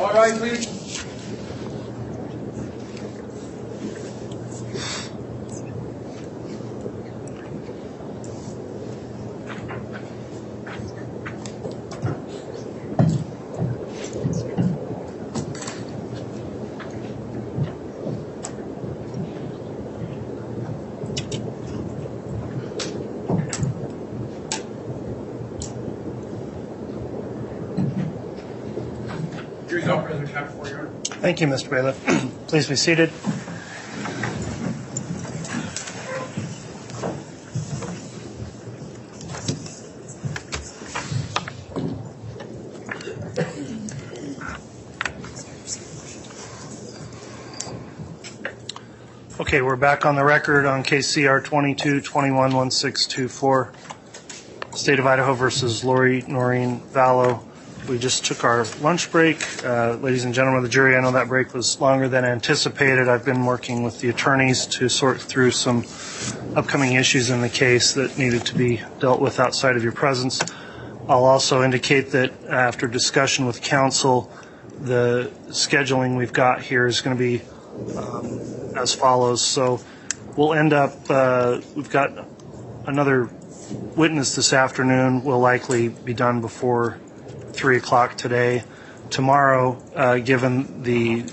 Speaker 7: All right, please. Jury's up.
Speaker 5: Thank you, Mr. Bailiff. Please be seated. Okay, we're back on the record on case CR 22-21-1624, State of Idaho versus Lori Vallow. We just took our lunch break. Ladies and gentlemen of the jury, I know that break was longer than anticipated. I've been working with the attorneys to sort through some upcoming issues in the case that needed to be dealt with outside of your presence. I'll also indicate that after discussion with counsel, the scheduling we've got here is going to be as follows. So we'll end up, we've got another witness this afternoon. Will likely be done before 3 o'clock today. Tomorrow, given the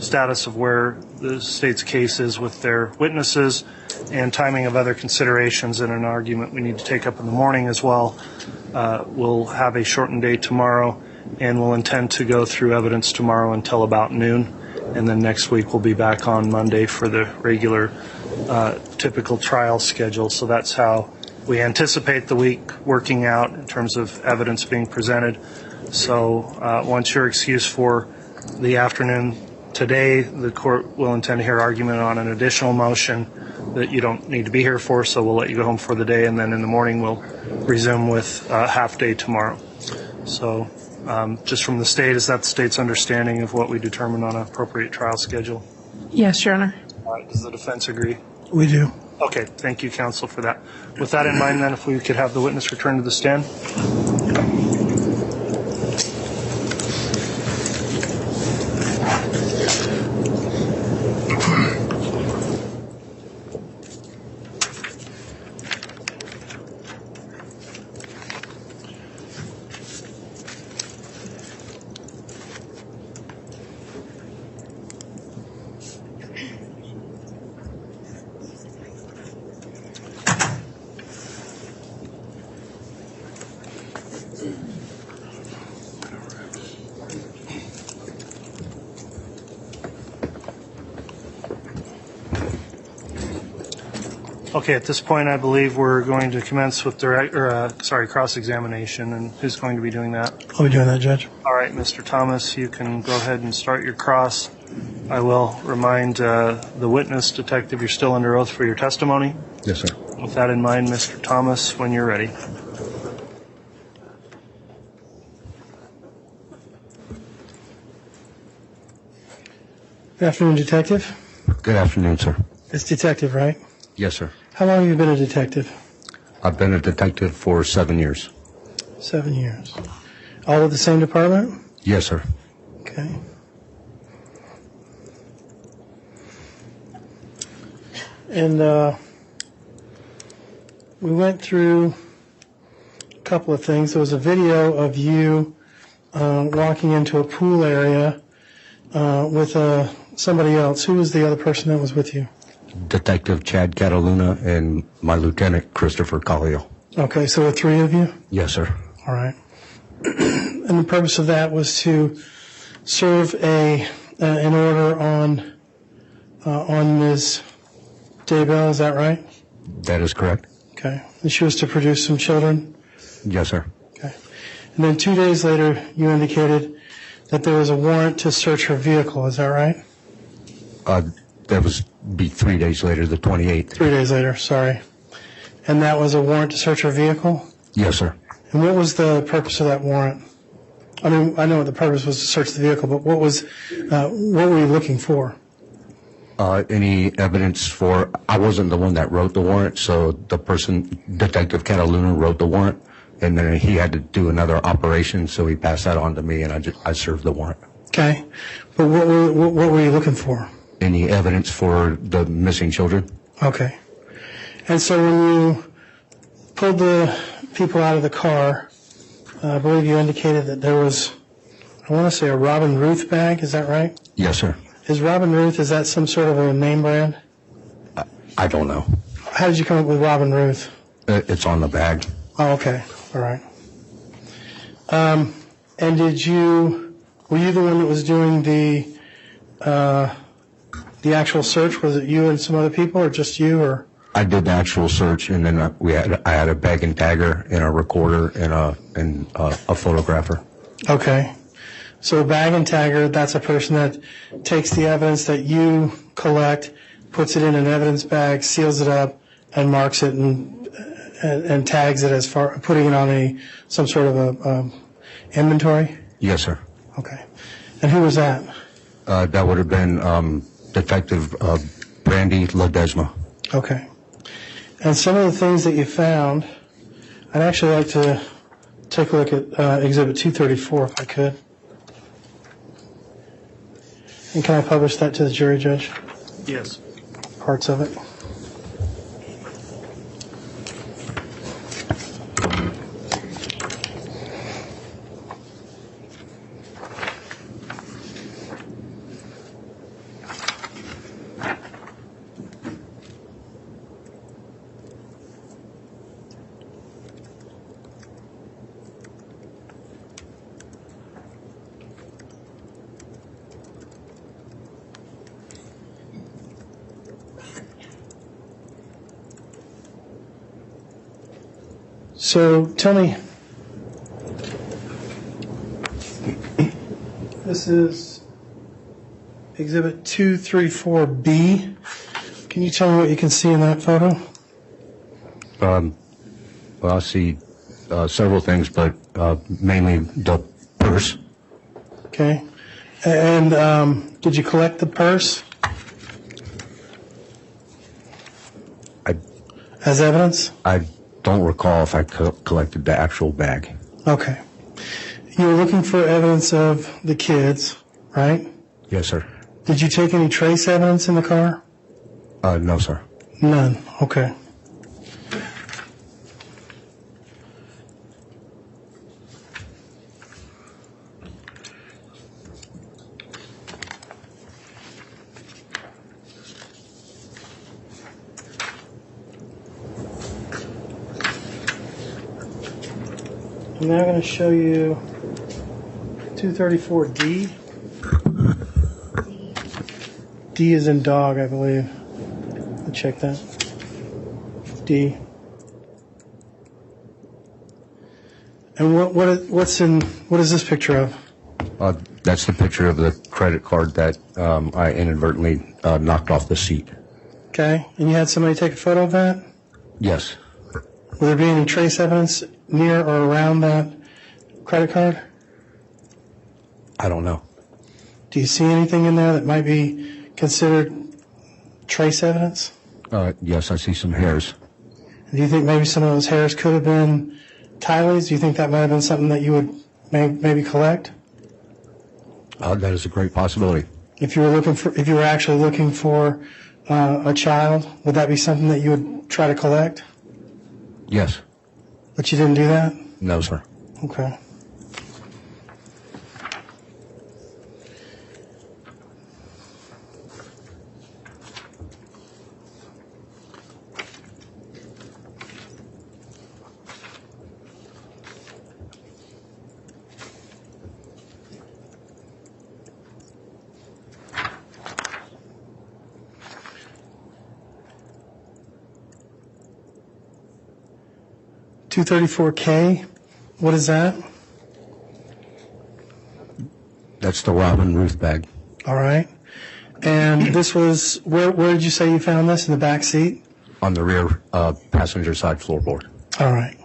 Speaker 5: status of where the state's case is with their witnesses and timing of other considerations and an argument we need to take up in the morning as well, we'll have a shortened day tomorrow, and we'll intend to go through evidence tomorrow until about noon. And then next week we'll be back on Monday for the regular typical trial schedule. So that's how we anticipate the week working out in terms of evidence being presented. So once you're excused for the afternoon today, the court will intend to hear argument on an additional motion that you don't need to be here for, so we'll let you go home for the day, and then in the morning we'll resume with half day tomorrow. So just from the state, is that the state's understanding of what we determined on an appropriate trial schedule?
Speaker 6: Yes, Your Honor.
Speaker 5: All right, does the defense agree?
Speaker 9: We do.
Speaker 5: Okay, thank you, counsel, for that. With that in mind, then, if we could have the witness return to the stand. Okay, at this point, I believe we're going to commence with cross-examination, and who's going to be doing that?
Speaker 9: I'll be doing that, Judge.
Speaker 5: All right, Mr. Thomas, you can go ahead and start your cross. I will remind the witness, detective, you're still under oath for your testimony.
Speaker 4: Yes, sir.
Speaker 5: With that in mind, Mr. Thomas, when you're ready.
Speaker 9: Good afternoon, Detective.
Speaker 4: Good afternoon, sir.
Speaker 9: It's Detective, right?
Speaker 4: Yes, sir.
Speaker 9: How long have you been a detective?
Speaker 4: I've been a detective for 7 years.
Speaker 9: 7 years. All with the same department?
Speaker 4: Yes, sir.
Speaker 9: Okay. And we went through a couple of things. There was a video of you walking into a pool area with somebody else. Who was the other person that was with you?
Speaker 4: Detective Chad Cataluna and my lieutenant, Christopher Collio.
Speaker 9: Okay, so the three of you?
Speaker 4: Yes, sir.
Speaker 9: All right. And the purpose of that was to serve an order on Ms. Daybell, is that right?
Speaker 4: That is correct.
Speaker 9: Okay. And she was to produce some children?
Speaker 4: Yes, sir.
Speaker 9: Okay. And then 2 days later, you indicated that there was a warrant to search her vehicle, is that right?
Speaker 4: That was be 3 days later, the 28th.
Speaker 9: 3 days later, sorry. And that was a warrant to search her vehicle?
Speaker 4: Yes, sir.
Speaker 9: And what was the purpose of that warrant? I mean, I know what the purpose was, to search the vehicle, but what were you looking for?
Speaker 4: Any evidence for, I wasn't the one that wrote the warrant, so the person, Detective Cataluna, wrote the warrant, and then he had to do another operation, so he passed that on to me, and I served the warrant.
Speaker 9: Okay. But what were you looking for?
Speaker 4: Any evidence for the missing children?
Speaker 9: Okay. And so when you pulled the people out of the car, I believe you indicated that there was, I want to say, a Robin Ruth bag, is that right?
Speaker 4: Yes, sir.
Speaker 9: Is Robin Ruth, is that some sort of a name brand?
Speaker 4: I don't know.
Speaker 9: How did you come up with Robin Ruth?
Speaker 4: It's on the bag.
Speaker 9: Oh, okay. All right. And were you the one that was doing the the actual search? Was it you and some other people, or just you? Or
Speaker 4: I did the actual search, and then I had a bag and tagger and a recorder and a photographer.
Speaker 9: okay. So a bag and tagger, that's a person that takes the evidence that you collect, puts it in an evidence bag, seals it up, and marks it and tags it as far, putting it on some sort of a inventory?
Speaker 4: Yes, sir.
Speaker 9: Okay. And who was that?
Speaker 4: That would have been Detective Brandy Ledesma.
Speaker 9: Okay. And some of the things that you found, I'd actually like to take a look at Exhibit 234 if I could. And can I publish that to the jury, Judge?
Speaker 5: Yes.
Speaker 9: Parts of it? So tell me, this is Exhibit 234B. Can you tell me what you can see in that photo?
Speaker 4: Well, I see several things, but mainly the purse.
Speaker 9: Okay. And did you collect the purse as evidence?
Speaker 4: I don't recall if I collected the actual bag.
Speaker 9: Okay. You were looking for evidence of the kids, right?
Speaker 4: Yes, sir.
Speaker 9: Did you take any trace evidence in the car?
Speaker 4: No, sir.
Speaker 9: None. Okay. I'm now going to show you 234D. D is in dog, I believe. I'll check that. D. And what is this picture of?
Speaker 4: That's the picture of the credit card that I inadvertently knocked off the seat.
Speaker 9: Okay. And you had somebody take a photo of that?
Speaker 4: Yes.
Speaker 9: Will there be any trace evidence near or around that credit card?
Speaker 4: I don't know.
Speaker 9: Do you see anything in there that might be considered trace evidence?
Speaker 4: Yes, I see some hairs.
Speaker 9: Do you think maybe some of those hairs could have been Tylee's? Do you think that might have been something that you would maybe collect?
Speaker 4: That is a great possibility.
Speaker 9: If you were actually looking for a child, would that be something that you would try to collect?
Speaker 4: Yes.
Speaker 9: But you didn't do that?
Speaker 4: No, sir.
Speaker 9: Okay. $234K, what is that?
Speaker 4: That's the Robin Ruth bag.
Speaker 9: All right. And this was, where did you say you found this, in the back seat?
Speaker 4: On the rear passenger side floorboard.
Speaker 9: All right.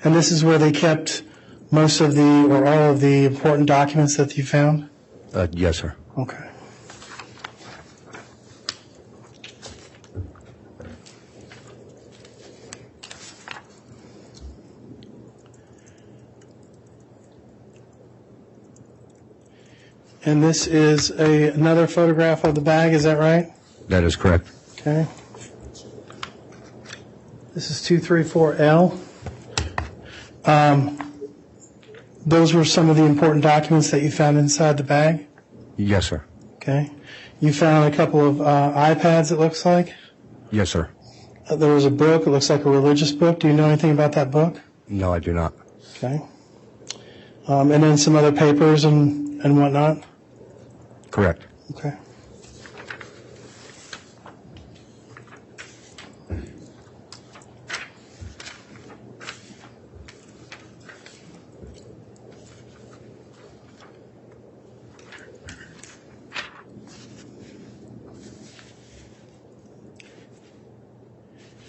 Speaker 9: And this is where they kept most of or all of the important documents that you found?
Speaker 4: Yes, sir.
Speaker 9: Okay. And this is another photograph of the bag, is that right?
Speaker 4: That is correct.
Speaker 9: Okay. This is 234L. Those were some of the important documents that you found inside the bag?
Speaker 4: Yes, sir.
Speaker 9: Okay. You found a couple of iPads, it looks like?
Speaker 4: Yes, sir.
Speaker 9: There was a book, it looks like a religious book. Do you know anything about that book?
Speaker 4: No, I do not.
Speaker 9: Okay. And then some other papers and whatnot?
Speaker 4: Correct.
Speaker 9: Okay.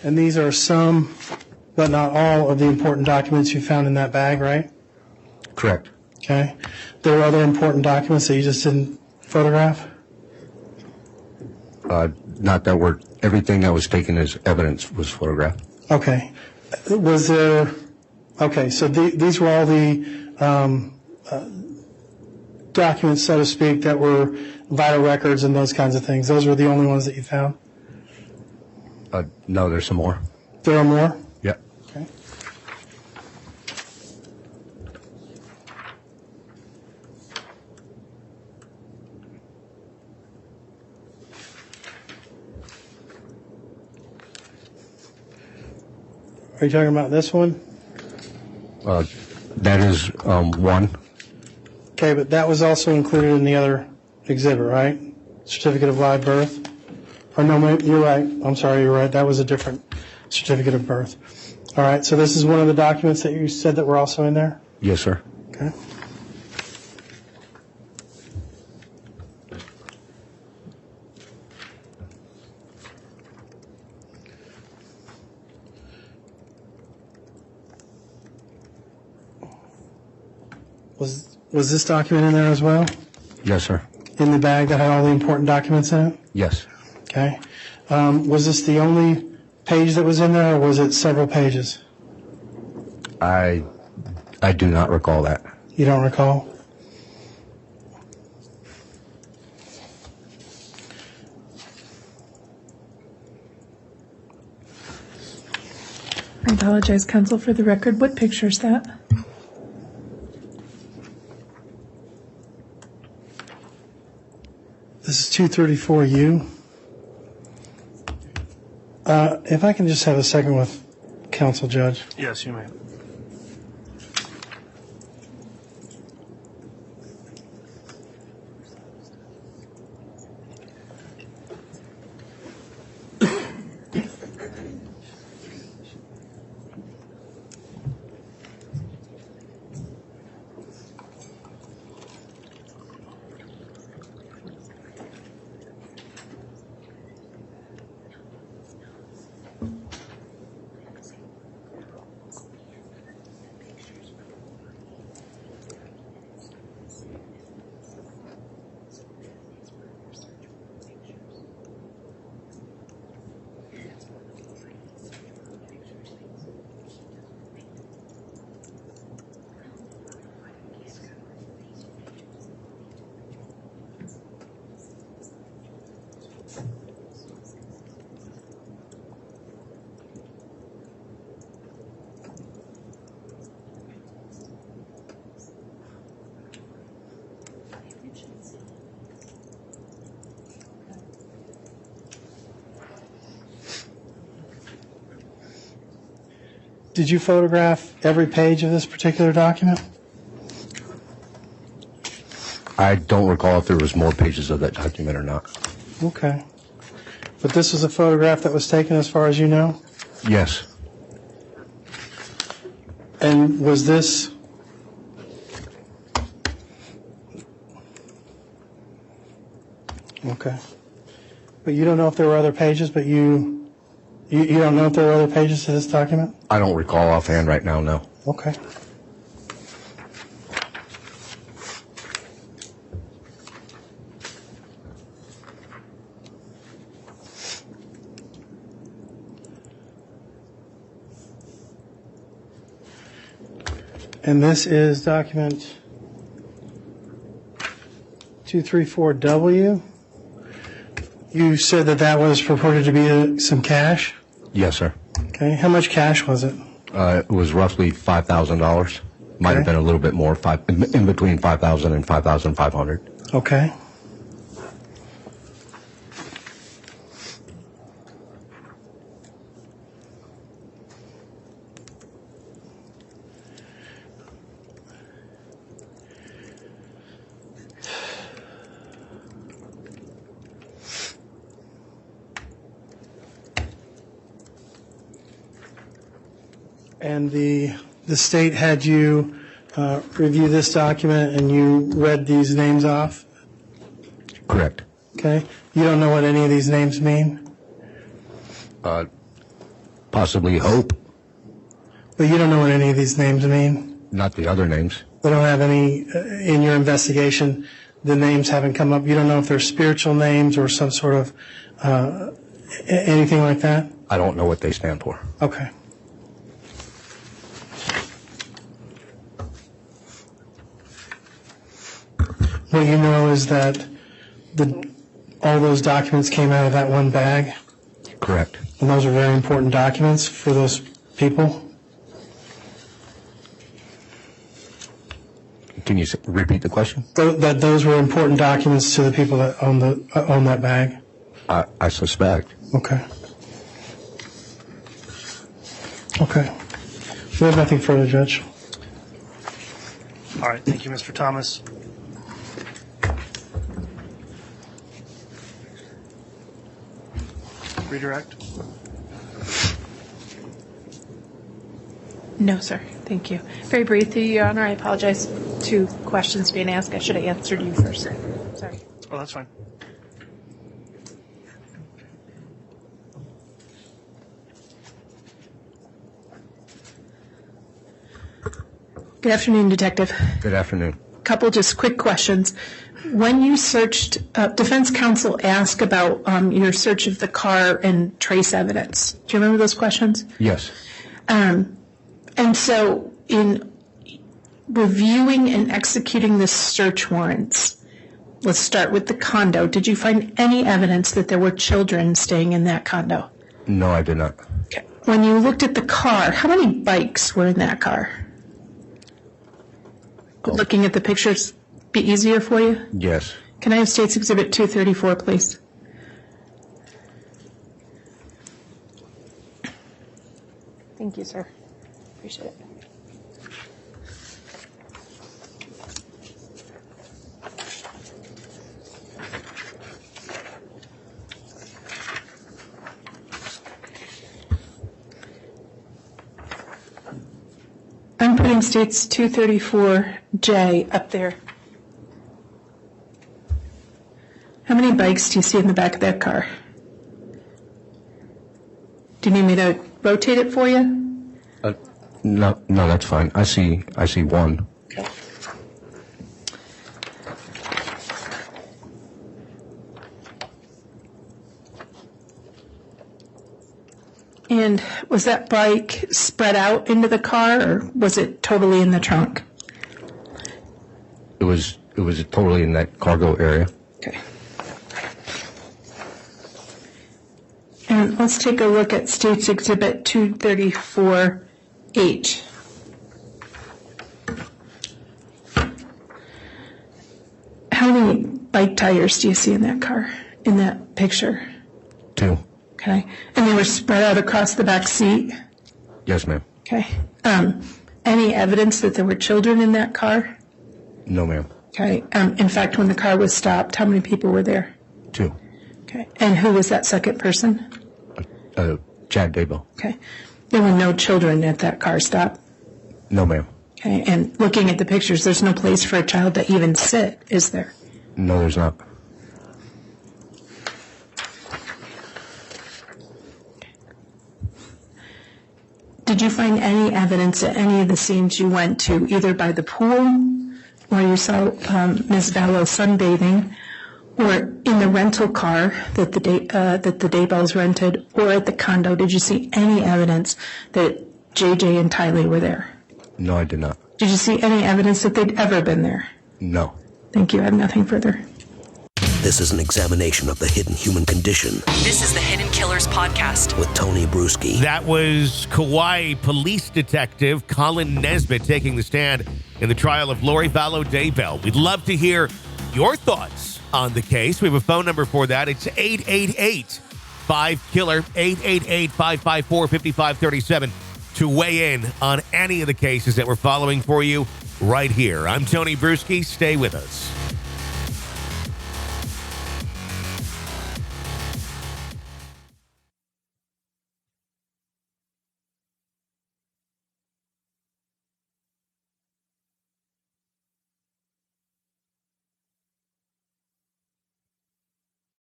Speaker 9: And these are some, but not all, of the important documents you found in that bag, right?
Speaker 4: Correct.
Speaker 9: Okay. There were other important documents that you just didn't photograph?
Speaker 4: Not that were everything that was taken as evidence was photographed.
Speaker 9: Okay. Was there, okay, so these were all the documents, so to speak, that were vital records and those kinds of things. Those were the only ones that you found?
Speaker 4: No, there's some more.
Speaker 9: There are more?
Speaker 4: Yep.
Speaker 9: Okay. Are you talking about this one?
Speaker 4: That is one.
Speaker 9: Okay, but that was also included in the other exhibit, right? Certificate of live birth? Or no, you're right. I'm sorry, you're right. That was a different certificate of birth. All right, so this is one of the documents that you said that were also in there?
Speaker 4: Yes, sir.
Speaker 9: Okay. Was this document in there as well?
Speaker 4: Yes, sir.
Speaker 9: In the bag that had all the important documents in it?
Speaker 4: Yes.
Speaker 9: Okay. Was this the only page that was in there, or was it several pages?
Speaker 4: I do not recall that.
Speaker 9: You don't recall?
Speaker 6: I apologize, counsel, for the record. What picture is that?
Speaker 9: This is 234U. If I can just have a second with counsel, Judge.
Speaker 5: Yes, you may.
Speaker 9: Did you photograph every page of this particular document?
Speaker 4: I don't recall if there was more pages of that document or not.
Speaker 9: Okay. But this was a photograph that was taken as far as you know?
Speaker 4: Yes.
Speaker 9: And was this... Okay. But you don't know if there were other pages, but you don't know if there were other pages to this document?
Speaker 4: I don't recall offhand right now, no.
Speaker 9: Okay. And this is document 234W. You said that that was purported to be some cash?
Speaker 4: Yes, sir.
Speaker 9: Okay. How much cash was it?
Speaker 4: It was roughly $5,000. Might have been a little bit more, in between $5,000 and $5,500.
Speaker 9: Okay. And the state had you review this document, and you read these names off?
Speaker 4: Correct.
Speaker 9: Okay. You don't know what any of these names mean?
Speaker 4: Possibly Hope,
Speaker 9: But you don't know what any of these names mean?
Speaker 4: not the other names.
Speaker 9: We don't have any, in your investigation, the names haven't come up. You don't know if they're spiritual names or some sort of anything like that?
Speaker 4: I don't know what they stand for.
Speaker 9: Okay. What you know is that all those documents came out of that one bag,
Speaker 4: Correct.
Speaker 9: and those are very important documents for those people.
Speaker 4: Can you repeat the question?
Speaker 9: That those were important documents to the people that own that bag.
Speaker 4: I suspect.
Speaker 9: Okay. Okay. We have nothing further, Judge.
Speaker 5: All right, thank you, Mr. Thomas. Redirect.
Speaker 6: No, sir. Thank you. Very briefly, Your Honor, I apologize. 2 questions being asked. I should have answered you first. Sorry.
Speaker 5: Oh, that's fine.
Speaker 6: Good afternoon, Detective.
Speaker 4: Good afternoon.
Speaker 6: Couple just quick questions. When you searched, defense counsel asked about your search of the car and trace evidence. Do you remember those questions?
Speaker 4: Yes.
Speaker 6: And so in reviewing and executing the search warrants, let's start with the condo. Did you find any evidence that there were children staying in that condo?
Speaker 4: No, I did not.
Speaker 6: Okay. When you looked at the car, how many bikes were in that car? Would looking at the pictures be easier for you?
Speaker 4: Yes.
Speaker 6: Can I have State's Exhibit 234, please? Thank you, sir. Appreciate it. I'm putting State's 234J up there. How many bikes do you see in the back of that car? Do you need me to rotate it for you?
Speaker 4: No, that's fine. I see one.
Speaker 6: Okay. And was that bike spread out into the car, or was it totally in the trunk?
Speaker 4: It was totally in that cargo area.
Speaker 6: Okay. And let's take a look at State's Exhibit 234H. How many bike tires do you see in that car, in that picture?
Speaker 4: 2.
Speaker 6: Okay. And they were spread out across the back seat?
Speaker 4: Yes, ma'am.
Speaker 6: Okay. Any evidence that there were children in that car?
Speaker 4: No, ma'am.
Speaker 6: Okay. In fact, when the car was stopped, how many people were there?
Speaker 4: 2.
Speaker 6: Okay. And who was that second person?
Speaker 4: Chad Daybell.
Speaker 6: Okay. There were no children at that car stop?
Speaker 4: No, ma'am.
Speaker 6: Okay. And looking at the pictures, there's no place for a child to even sit, is there?
Speaker 4: No, there's not.
Speaker 6: Did you find any evidence at any of the scenes you went to, either by the pool, where you saw Ms. Vallow sunbathing, or in the rental car that the Daybells rented, or at the condo? Did you see any evidence that JJ and Tylee were there?
Speaker 4: No, I did not.
Speaker 6: Did you see any evidence that they'd ever been there?
Speaker 4: No.
Speaker 6: Thank you. I have nothing further.
Speaker 1: This is an examination of the hidden human condition
Speaker 2: This is the Hidden Killers Podcast.
Speaker 1: with Tony Bruschi.
Speaker 3: That was Kauai Police Detective Colin Nesbit taking the stand in the trial of Lori Vallow Daybell. We'd love to hear your thoughts on the case. We have a phone number for that. It's 888-5KILLER, 888-554-5537 to weigh in on any of the cases that we're following for you right here. I'm Tony Bruschi. Stay with us.